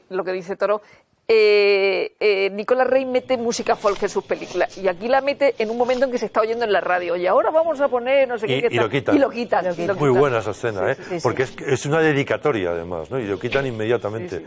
lo que dice Toro, Nicolas Rey mete música folk en sus películas, y aquí la mete en un momento en que se está oyendo en la radio, y ahora vamos a poner no sé qué. Y lo quitan. Muy buena esa escena, porque es una dedicatoria además, ¿no? Y lo quitan inmediatamente.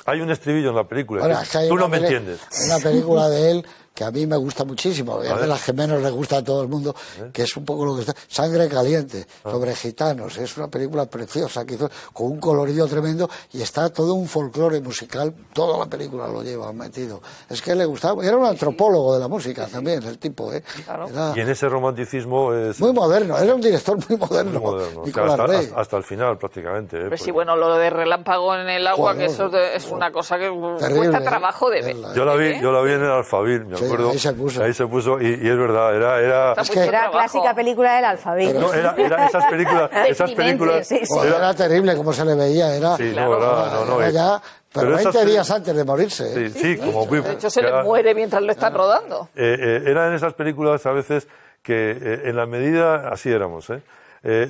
Hay un estribillo en la película, tú no me entiendes. Una película de él que a mí me gusta muchísimo, es de las que menos le gusta a todo el mundo, que es un poco lo que está... Sangre caliente, sobre gitanos, es una película preciosa, que hizo con un colorido tremendo, y está todo un folclore musical, toda la película lo lleva metido. Es que le gustaba, era un antropólogo de la música también, el tipo, Claro. Y en ese romanticismo es... Muy moderno, era un director muy moderno. Hasta el final, prácticamente. Pues sí, bueno, lo de Relámpago en el agua, que eso es una cosa que cuesta trabajo de ver. Yo la vi en el Alfabil, me acuerdo. Ahí se puso, y es verdad, era clásica película del Alfabil. No, era esas películas. Era terrible como se le veía, era. Sí, era ya, pero 20 días antes de morirse. Sí, como de hecho se le muere mientras lo están rodando. Eran esas películas a veces que en la medida, así éramos,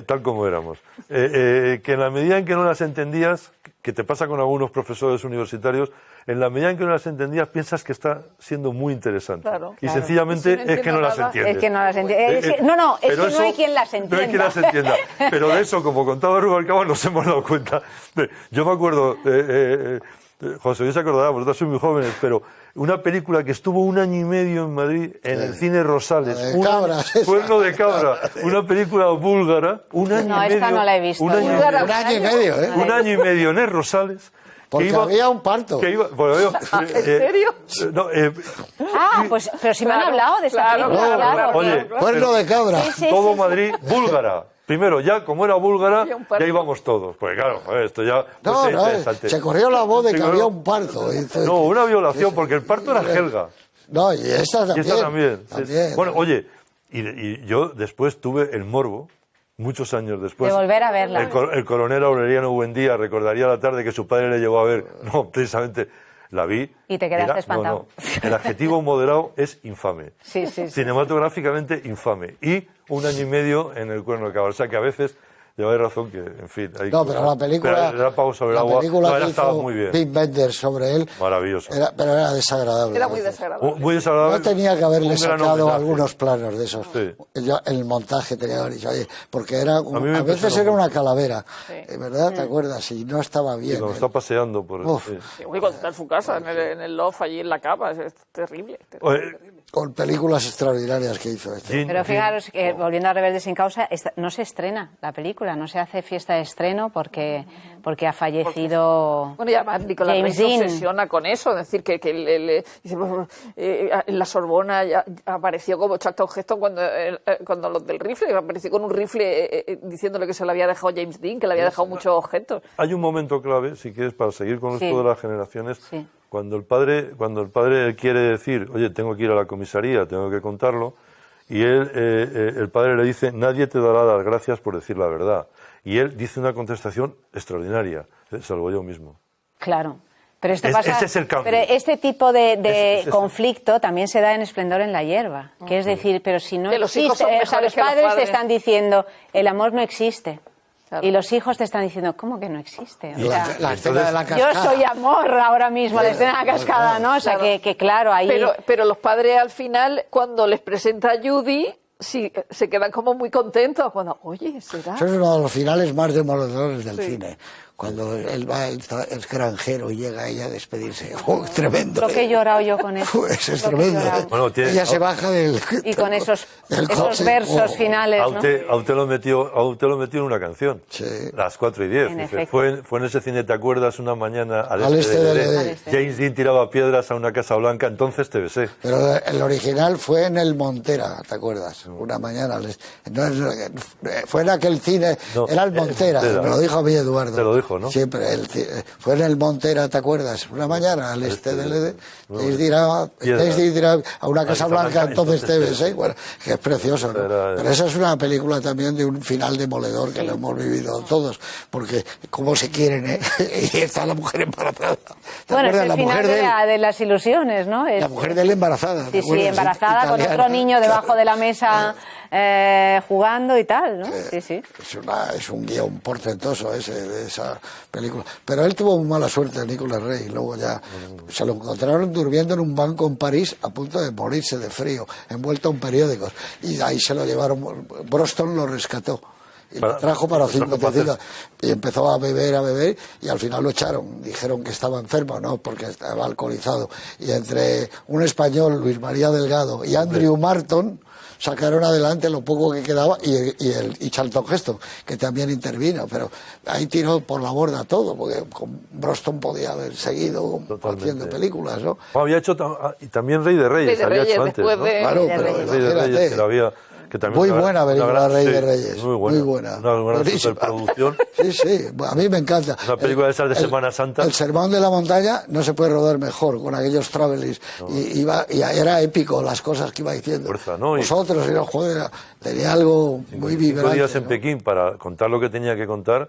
tal como éramos, que en la medida en que no las entendías, que te pasa con algunos profesores universitarios, en la medida en que no las entendías piensas que está siendo muy interesante. Y sencillamente es que no las entiendes. Es que no las entiendes. Es que no hay quien las entienda. No hay quien las entienda. Pero de eso, como contaba Rubalcaba, nos hemos dado cuenta. Yo me acuerdo, José Luis se acordará, vosotros sois muy jóvenes, pero una película que estuvo 1 año y medio en Madrid, en el cine Rosales. Cuerno de cabra. Una película búlgara. 1 año y medio. No, esta no la he visto. Un año y medio en el Rosales. Porque había un parto. ¿En serio? No, pues, pero si me han hablado de esta película, claro. Oye, cuerno de cabra. Todo Madrid, búlgara. Primero, ya como era búlgara, ya íbamos todos. Pues claro, esto ya... se corrió la voz de que había un parto. No, una violación, porque el parto era Helga. No, y esa también. también. Bueno, oye, y yo después tuve el morbo, muchos años después. De volver a verla. El coronel Aureliano Buendía recordaría la tarde que su padre le llevó a ver, no, precisamente... La vi. Y te quedaste espantado. No. El adjetivo moderado es infame. Sí. Cinematográficamente infame. Y 1 año y medio en El cuerno de cabra. O sea que a veces lleváis razón que, en fin... No, pero la película... La película que estaba muy bien. Pim Benders sobre él... Maravilloso. Pero era desagradable. Era muy desagradable. Muy desagradable. No tenía que haberle sacado algunos planos de esos. Sí. El montaje tenía que haber dicho, oye, porque era a veces era una calavera, ¿verdad? ¿Te acuerdas? Y no estaba bien. Y cuando está paseando por... Cuando está en su casa, en el loft, allí en la cama, es terrible. Con películas extraordinarias que hizo este. Pero fijaros que, volviendo a Rebelde sin causa, no se estrena la película, no se hace fiesta de estreno porque ha fallecido Bueno, y además Nicolas Rey se obsesiona con eso, es decir, que en la Sorbona ya apareció como Charlton Heston cuando los del rifle, apareció con un rifle diciéndole que se lo había dejado James Dean, que le había dejado muchos objetos. Hay un momento clave, si quieres, para seguir con esto de las generaciones... Cuando el padre quiere decir, oye, tengo que ir a la comisaría, tengo que contarlo, y el padre le dice, nadie te dará las gracias por decir la verdad. Y él dice una contestación extraordinaria, salvo yo mismo. Claro. Pero esto pasa, ese es el cambio. Pero este tipo de conflicto también se da en Esplendor en la hierba, que es decir, pero si no existe, los padres te están diciendo, el amor no existe. Claro. Y los hijos te están diciendo, ¿cómo que no existe? O sea, la escena de la cascada. Yo soy amor ahora mismo, la escena de la cascada, ¿no? O sea, que claro, ahí... Pero los padres al final, cuando les presenta a Judy, sí, se quedan como muy contentos. Cuando, oye, ¿será? Eso es uno de los finales más demoledores del cine. Cuando él va, el granjero, y llega ella a despedirse. Tremendo. Lo que he llorado yo con eso. Eso es tremendo. Bueno, ella se baja del... Y con esos versos finales, ¿no? A usted lo metió en una canción. Sí. Las 4:10. Dice, fue en ese cine, ¿te acuerdas? Una mañana al este de James Dean tiraba piedras a una Casa Blanca, entonces te besé. Pero el original fue en el Montera, ¿te acuerdas? Una mañana. Fue en aquel cine, era el Montera, me lo dijo a mí Eduardo. Te lo dijo, ¿no? Siempre. Fue en el Montera, ¿te acuerdas? Una mañana al este del dirá a una Casa Blanca, entonces te besé. Bueno, que es precioso, ¿no? Pero esa es una película también de un final demoledor que lo hemos vivido todos, porque cómo se quieren, ¿eh? Y está la mujer embarazada. Bueno, es el final de las ilusiones, ¿no? La mujer de él embarazada. Sí, embarazada con otro niño debajo de la mesa jugando y tal, ¿no? Sí. Es un guión portentoso de esa película. Pero él tuvo muy mala suerte, Nicolas Rey. Luego ya se lo encontraron durmiendo en un banco en París a punto de morirse de frío, envuelto en periódicos. Y de ahí se lo llevaron. Broston lo rescató. Y lo trajo para 55. Y empezó a beber, y al final lo echaron. Dijeron que estaba enfermo, ¿no? Porque estaba alcoholizado. Y entre un español, Luis María Delgado, y Andrew Marton, sacaron adelante lo poco que quedaba, y Charlton Heston, que también intervino, pero ahí tiró por la borda todo, porque con Broston podía haber seguido haciendo películas, ¿no? Había hecho también Rey de Reyes, había hecho antes, ¿no? Claro, pero Rey de Reyes, que había... Muy buena película, Rey de Reyes. Muy buena. Una superproducción. Sí, a mí me encanta. Una película de esas de Semana Santa. El Sermón de la Montaña no se puede rodar mejor con aquellos travelings. Y era épico las cosas que iba diciendo. Fuerza, ¿no? Vosotros, joder, tenía algo muy vibrante. 5 días en Pekín para contar lo que tenía que contar.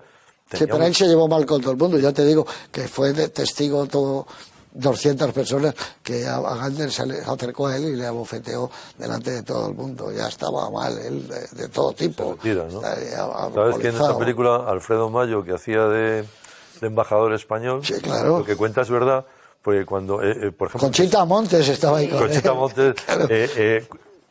Sí, pero él se llevó mal con todo el mundo. Ya te digo que fue de testigo todo... 200 personas, que a Gander se le acercó a él y le abofeteó delante de todo el mundo. Ya estaba mal, él de todo tipo. Se retira, ¿no? ¿Sabes que en esta película Alfredo Mayo, que hacía de embajador español, sí, claro, lo que cuenta es verdad, porque cuando, por ejemplo... Conchita Montes estaba ahí con Conchita él. Montes claro.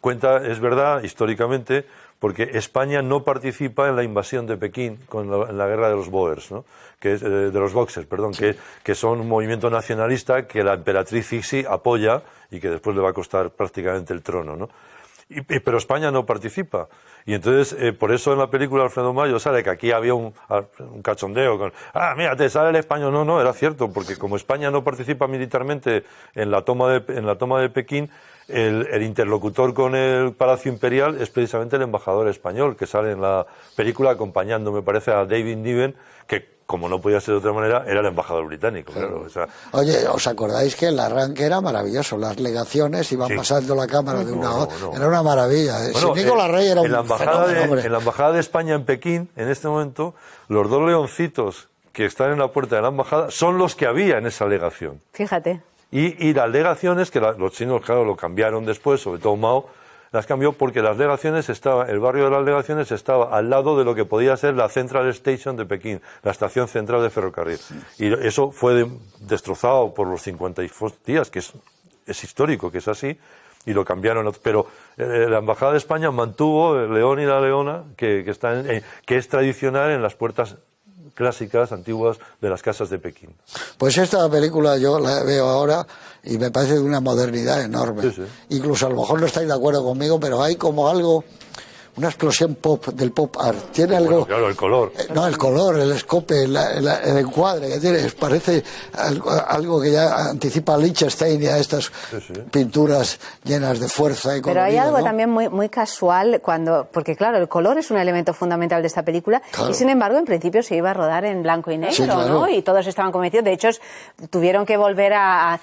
Cuenta, es verdad, históricamente, porque España no participa en la invasión de Pekín en la guerra de los Boers, ¿no? Que es, de los Boxers, perdón, sí. que son un movimiento nacionalista que la emperatriz Cixi apoya y que después le va a costar prácticamente el trono, ¿no? pero España no participa. Y entonces, por eso en la película Alfredo Mayo sale que aquí había un cachondeo con, mira, te sale el español. No, era cierto, porque como España no participa militarmente en la toma de Pekín, el interlocutor con el Palacio Imperial es precisamente el embajador español, que sale en la película acompañando, me parece, a David Niven, que, como no podía ser de otra manera, era el embajador británico. Claro. O sea, oye, ¿os acordáis que el arranque era maravilloso? Las legaciones iban pasando la cámara de una a otra. Era una maravilla. Bueno, si Nicolás Rey era en la embajada de España en Pekín, en este momento, los 2 leoncitos que están en la puerta de la embajada son los que había en esa legación. Fíjate. Y las legaciones, que los chinos, claro, lo cambiaron después, sobre todo Mao, las cambió porque el barrio de las legaciones estaba al lado de lo que podía ser la Central Station de Pekín, la estación central de ferrocarril. Y eso fue destrozado por los 50 días, que es histórico, que es así, y lo cambiaron. Pero la Embajada de España mantuvo el león y la leona, que es tradicional en las puertas clásicas, antiguas, de las casas de Pekín. Pues esta película yo la veo ahora y me parece de una modernidad enorme. Sí. Incluso a lo mejor no estáis de acuerdo conmigo, pero hay como algo, una explosión del pop art. Tiene algo... Bueno, claro, el color. No, el color, el escope, el encuadre que tiene, parece algo que ya anticipa a Lichtenstein y a estas pinturas llenas de fuerza y colorido. Pero hay algo, ¿no?, también muy casual, porque claro, el color es un elemento fundamental de esta película, claro, y sin embargo en principio se iba a rodar en blanco y negro, sí, claro, ¿no? Y todos estaban convencidos. De hecho, tuvieron que volver a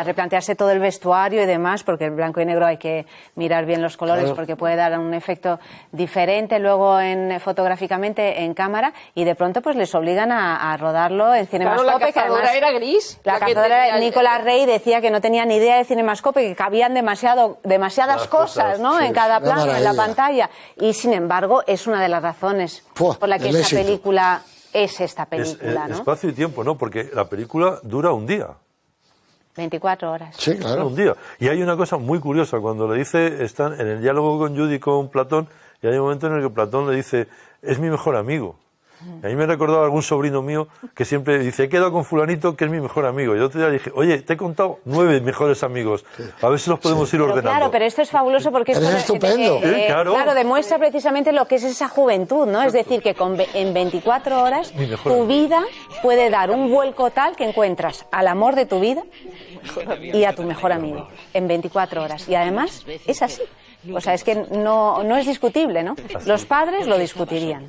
replantearse todo el vestuario y demás, porque el blanco y negro hay que mirar bien los colores, claro, porque puede dar un efecto diferente luego fotográficamente en cámara, y de pronto pues les obligan a rodarlo en Cinemascope. Claro, la cazadora era gris. La cazadora, Nicolás Rey decía que no tenía ni idea de Cinemascope, que cabían demasiadas cosas, ¿no?, en cada plano, en la pantalla. Y sin embargo es una de las razones por la que esta película es esta película, ¿no? Espacio y tiempo, ¿no? Porque la película dura un día. 24 horas. Sí, claro. Un día. Y hay una cosa muy curiosa, cuando le dice, están en el diálogo con Judy con Platón, y hay un momento en el que Platón le dice, es mi mejor amigo. Y a mí me recordaba algún sobrino mío que siempre dice, he quedado con fulanito que es mi mejor amigo. Y yo otro día dije, oye, te he contado 9 mejores amigos, a ver si los podemos ir ordenando. Claro, pero esto es fabuloso porque es estupendo. Claro, demuestra precisamente lo que es esa juventud, ¿no? Es decir, que en 24 horas tu vida puede dar un vuelco tal que encuentras al amor de tu vida y a tu mejor amigo en 24 horas. Y además es así. O sea, es que no es discutible, ¿no? Los padres lo discutirían.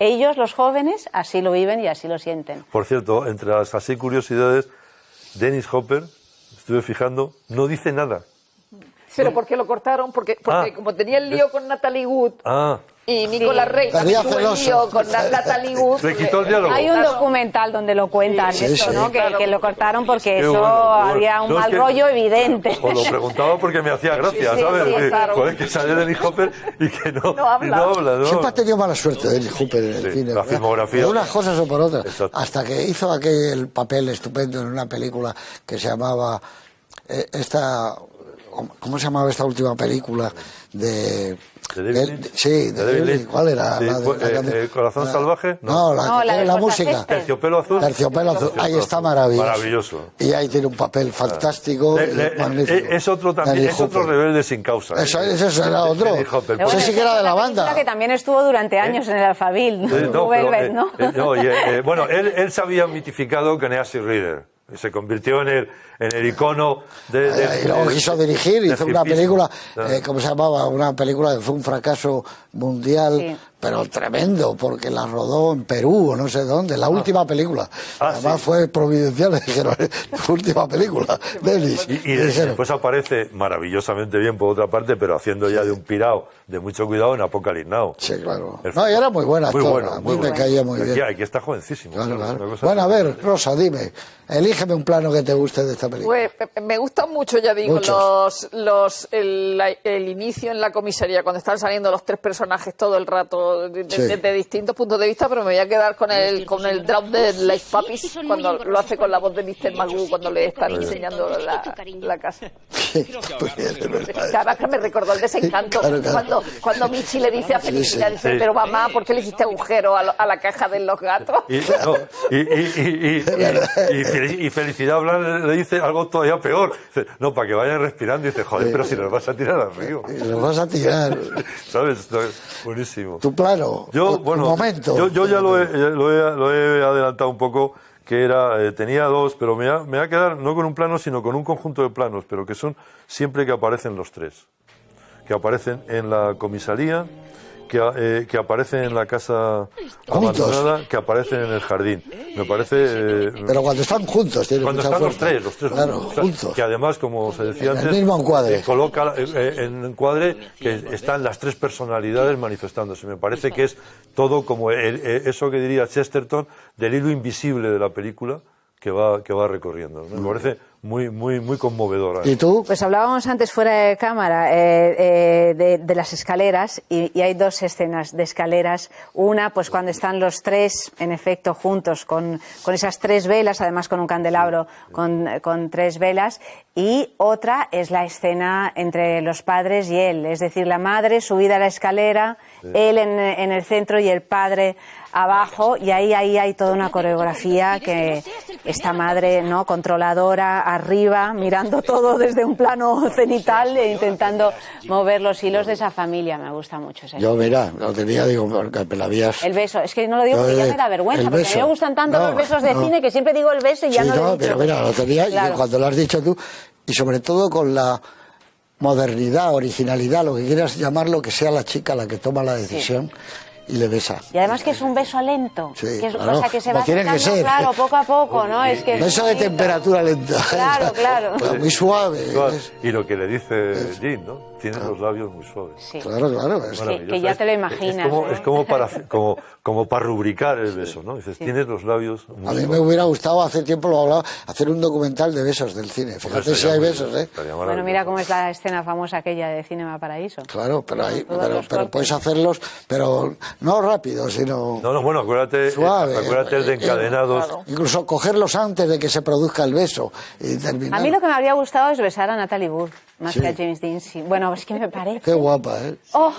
Ellos, los jóvenes, así lo viven y así lo sienten. Por cierto, entre las así curiosidades, Dennis Hopper, estuve fijando, no dice nada. ¿Pero por qué lo cortaron? Porque como tenía el lío con Natalie Wood y Nicolás Rey también tuvo el lío con Natalie Wood. Le quitó el diálogo. Hay un documental donde lo cuentan, ¿no? Que lo cortaron porque había un mal rollo evidente. Os lo preguntaba porque me hacía gracia, ¿sabes? Joder, que sale Dennis Hopper y que no habla. ¿no? Siempre ha tenido mala suerte Dennis Hopper en el cine. La filmografía. Por unas cosas o por otras. Exacto. Hasta que hizo aquel papel estupendo en una película que se llamaba ¿cómo se llamaba esta última película? ¿De David Lynch? ¿Cuál era? ¿Corazón salvaje? No, la música. Terciopelo azul. Terciopelo azul. Ahí está maravilloso. Maravilloso. Y ahí tiene un papel fantástico. Magnífico. Es otro también, es otro rebelde sin causa. Eso era otro. Ese sí que era de la banda. Que también estuvo durante años en el Alphaville. Bueno, él se había mitificado con Easy Rider. Se convirtió en el icono y luego quiso dirigir, hizo una película, ¿cómo se llamaba? Una película que fue un fracaso mundial, pero tremendo, porque la rodó en Perú o no sé dónde, la última película. Además fue providencial, dijeron, tu última película, Dennis. Y después aparece maravillosamente bien por otra parte, pero haciendo ya de un pirao de mucho cuidado en Apocalypse Now. Sí, claro. No, y era muy buena. Me caía muy bien. Aquí está jovencísimo. Claro. Bueno, a ver, Rosa, dime, elígeme un plano que te guste de esta película. Pues me gustan mucho, ya digo, el inicio en la comisaría, cuando están saliendo los 3 personajes todo el rato, desde distintos puntos de vista, pero me voy a quedar con el drop de Life Puppies, cuando lo hace con la voz de Mr. Magoo, cuando le están enseñando la casa. Sí, pues bien, es verdad. Además que me recordó el Desencanto, claro. Cuando Michi le dice a Felicidad, dice, pero mamá, ¿por qué le hiciste agujero a la caja de los gatos? Y Felicidad Blanc le dice algo todavía peor. Dice, no, para que vayan respirando. Y dice, joder, pero si nos vas a tirar al río. Nos vas a tirar. ¿Sabes? Buenísimo. Tu plano, momento. Yo ya lo he adelantado un poco, que tenía dos, pero me voy a quedar no con un plano, sino con un conjunto de planos, pero que son siempre que aparecen los tres. Que aparecen en la comisaría, que aparecen en la casa abandonada, que aparecen en el jardín. Me parece... pero cuando están juntos, tiene cuando mucha están fuerza. los tres claro, juntos. Que además, como se decía antes, el mismo encuadre. Coloca en encuadre que están las tres personalidades manifestándose. Me parece que es todo como eso que diría Chesterton del hilo invisible de la película que va recorriendo. Me parece muy conmovedora. ¿Y tú? Pues hablábamos antes fuera de cámara de las escaleras y hay dos escenas de escaleras. Una, pues cuando están los tres, en efecto, juntos con esas tres velas, además con un candelabro con tres velas. Y otra es la escena entre los padres y él, es decir, la madre subida a la escalera, él en el centro y el padre abajo, y ahí hay toda una coreografía que esta madre, ¿no?, controladora, arriba, mirando todo desde un plano cenital e intentando mover los hilos de esa familia. Me gusta mucho ese. Yo, mira, lo tenía, digo, porque me la habías... El beso, es que no lo digo porque ya me da vergüenza, porque a mí me gustan tanto los besos de cine que siempre digo el beso y ya no lo he dicho. Pero mira, lo tenía, claro. Y cuando lo has dicho tú, y sobre todo con la modernidad, originalidad, lo que quieras llamarlo, que sea la chica la que toma la decisión. Sí. Y le besa. Y además que es un beso lento, sí, que es, claro, o sea, que se va que ser. Claro, poco a poco, ¿no? Es que beso de temperatura lenta. Claro. Muy suave. Y lo que le dice Jean, ¿no? Tiene los labios muy suaves. Sí. Claro. Que ya te lo imaginas. Es como para rubricar el beso, ¿no? Dices, tienes los labios muy suaves. A mí me hubiera gustado, hace tiempo lo hablaba, hacer un documental de besos del cine. Fíjate si hay besos, ¿eh? Bueno, mira cómo es la escena famosa aquella de Cinema Paraíso. Claro, pero puedes hacerlos, pero no rápido, sino... No, bueno, acuérdate el de Encadenados. Claro. Incluso cogerlos antes de que se produzca el beso y terminar. A mí lo que me habría gustado es besar a Natalie Wood, más que a James Dean. Sí. Bueno, es que me parece... Qué guapa, ¿eh? ¡Oh!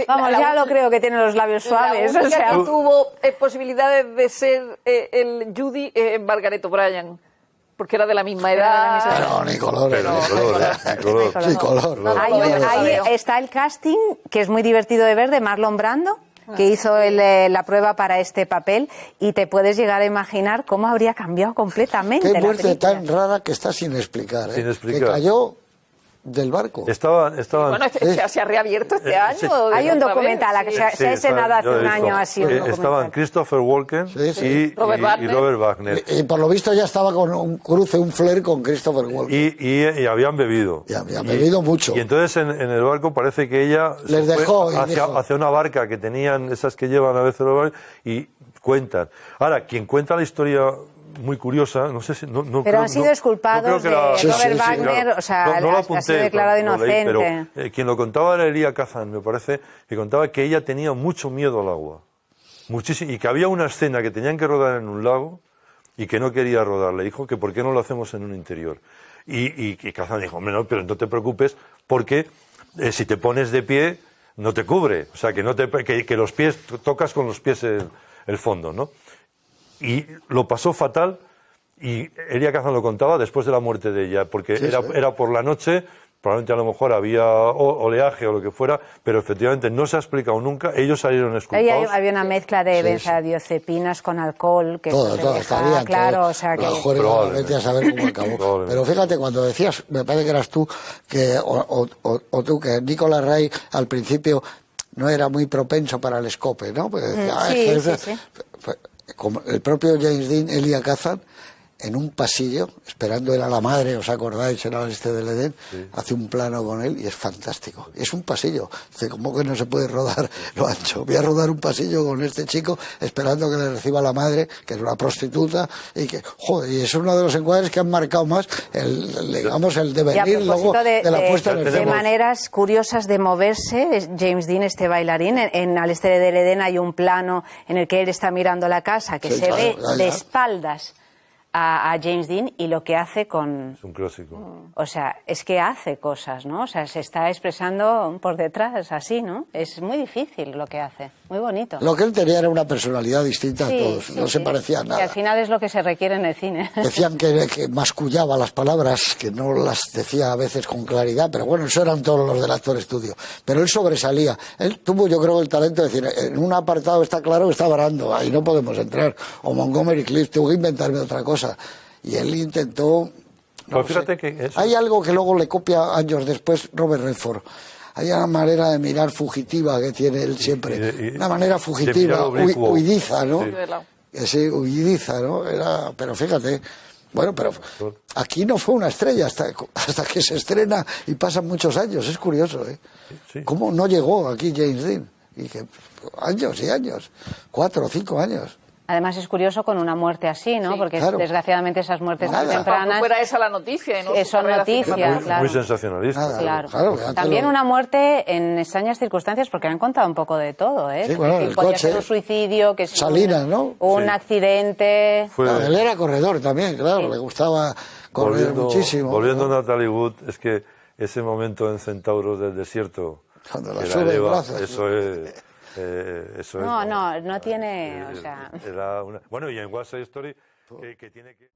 Vamos, ya lo creo que tiene los labios suaves. O sea, que tuvo posibilidades de ser el Judy Margaret O'Brien. Porque era de la misma edad. Pero ni color. Ni color. Ahí está el casting, que es muy divertido de ver, de Marlon Brando, que hizo la prueba para este papel, y te puedes llegar a imaginar cómo habría cambiado completamente. Qué muerte la tan rara que está sin explicar. Sin explicar. Que cayó del barco. Bueno, se ha reabierto este año. Hay un documental se ha estrenado hace un año así. Estaban Christopher Walken y Robert Wagner. Y por lo visto ya estaba con un cruce, un flair con Christopher Walken. Y habían bebido. Y habían bebido mucho. Y entonces en el barco parece que ella les dejó hacia una barca que tenían, esas que llevan a veces los barcos, y cuentan. Ahora, quien cuenta la historia muy curiosa, no sé si... pero han sido exculpados de Robert Wagner, claro. O sea, ha sido declarado inocente. Pero quien lo contaba era Elia Kazan, me parece, que contaba que ella tenía mucho miedo al agua. Muchísimo, y que había una escena que tenían que rodar en un lago y que no quería rodar. Le dijo que por qué no lo hacemos en un interior. Y Kazan dijo, hombre, no, pero no te preocupes, porque si te pones de pie no te cubre. O sea, que los pies, tocas con los pies el fondo, ¿no? Y lo pasó fatal, y Elia Kazan lo contaba después de la muerte de ella, porque era por la noche, probablemente a lo mejor había oleaje o lo que fuera, pero efectivamente no se ha explicado nunca, ellos salieron exculpados. Había una mezcla de benzodiazepinas con alcohol, que todo estaría claro, o sea que... Probablemente a saber cómo acabó. Pero fíjate, cuando decías, me parece que eras tú, o tú, que Nicolas Ray al principio no era muy propenso para el escope, ¿no? Pues decía, sí. Como el propio James Dean, Elia Kazan, en un pasillo, esperando él a la madre, ¿os acordáis? Era el del Edén, hace un plano con él y es fantástico. Es un pasillo. Dice, ¿cómo que no se puede rodar lo ancho? Voy a rodar un pasillo con este chico esperando que le reciba la madre, que es una prostituta, y que, joder, y es uno de los encuadres que han marcado más el devenir luego de la puesta en el de maneras curiosas de moverse, James Dean, este bailarín, en Al este del Edén hay un plano en el que él está mirando la casa, que se ve de espaldas a James Dean y lo que hace con... Es un clásico. O sea, es que hace cosas, ¿no? O sea, se está expresando por detrás, así, ¿no? Es muy difícil lo que hace, muy bonito. Lo que él tenía era una personalidad distinta Sí, a todos, sí, no se sí. parecía a nada. Que al final es lo que se requiere en el cine. Decían que mascullaba las palabras, que no las decía a veces con claridad, pero bueno, eso eran todos los del Actor Studio. Pero él sobresalía. Él tuvo, yo creo, el talento de decir, en un apartado está claro que está Brando, ahí no podemos entrar. O Montgomery Clift, tuvo que inventarme otra cosa. Y él intentó... Pues fíjate que eso... Hay algo que luego le copia años después Robert Redford. Hay una manera de mirar fugitiva que tiene él siempre. Una manera fugitiva, huidiza, ¿no? Sí, huidiza, ¿no? Pero fíjate... Bueno, pero aquí no fue una estrella hasta que se estrena y pasan muchos años. Es curioso, ¿eh? Sí. ¿Cómo no llegó aquí James Dean? Y que años y años, 4 o 5 años. Además es curioso con una muerte así, ¿no? Sí, porque claro. Desgraciadamente esas muertes tan Nada. tempranas... Fuera esa la noticia, ¿no? Son noticias, claro. Muy sensacionalista. Nada. Claro. También una muerte en extrañas circunstancias, porque han contado un poco de todo, ¿eh? Sí, bueno, que el podía coche. ser un suicidio, que Salinas, ¿no? Un Sí. accidente... Claro, él era corredor también, claro, le gustaba correr muchísimo. Volviendo a Natalie Wood, es que ese momento en Centauros del Desierto, Cuando la que sube el eleva, brazo. eso es... No tiene... o sea... Bueno, y en West Side Story, que tiene que...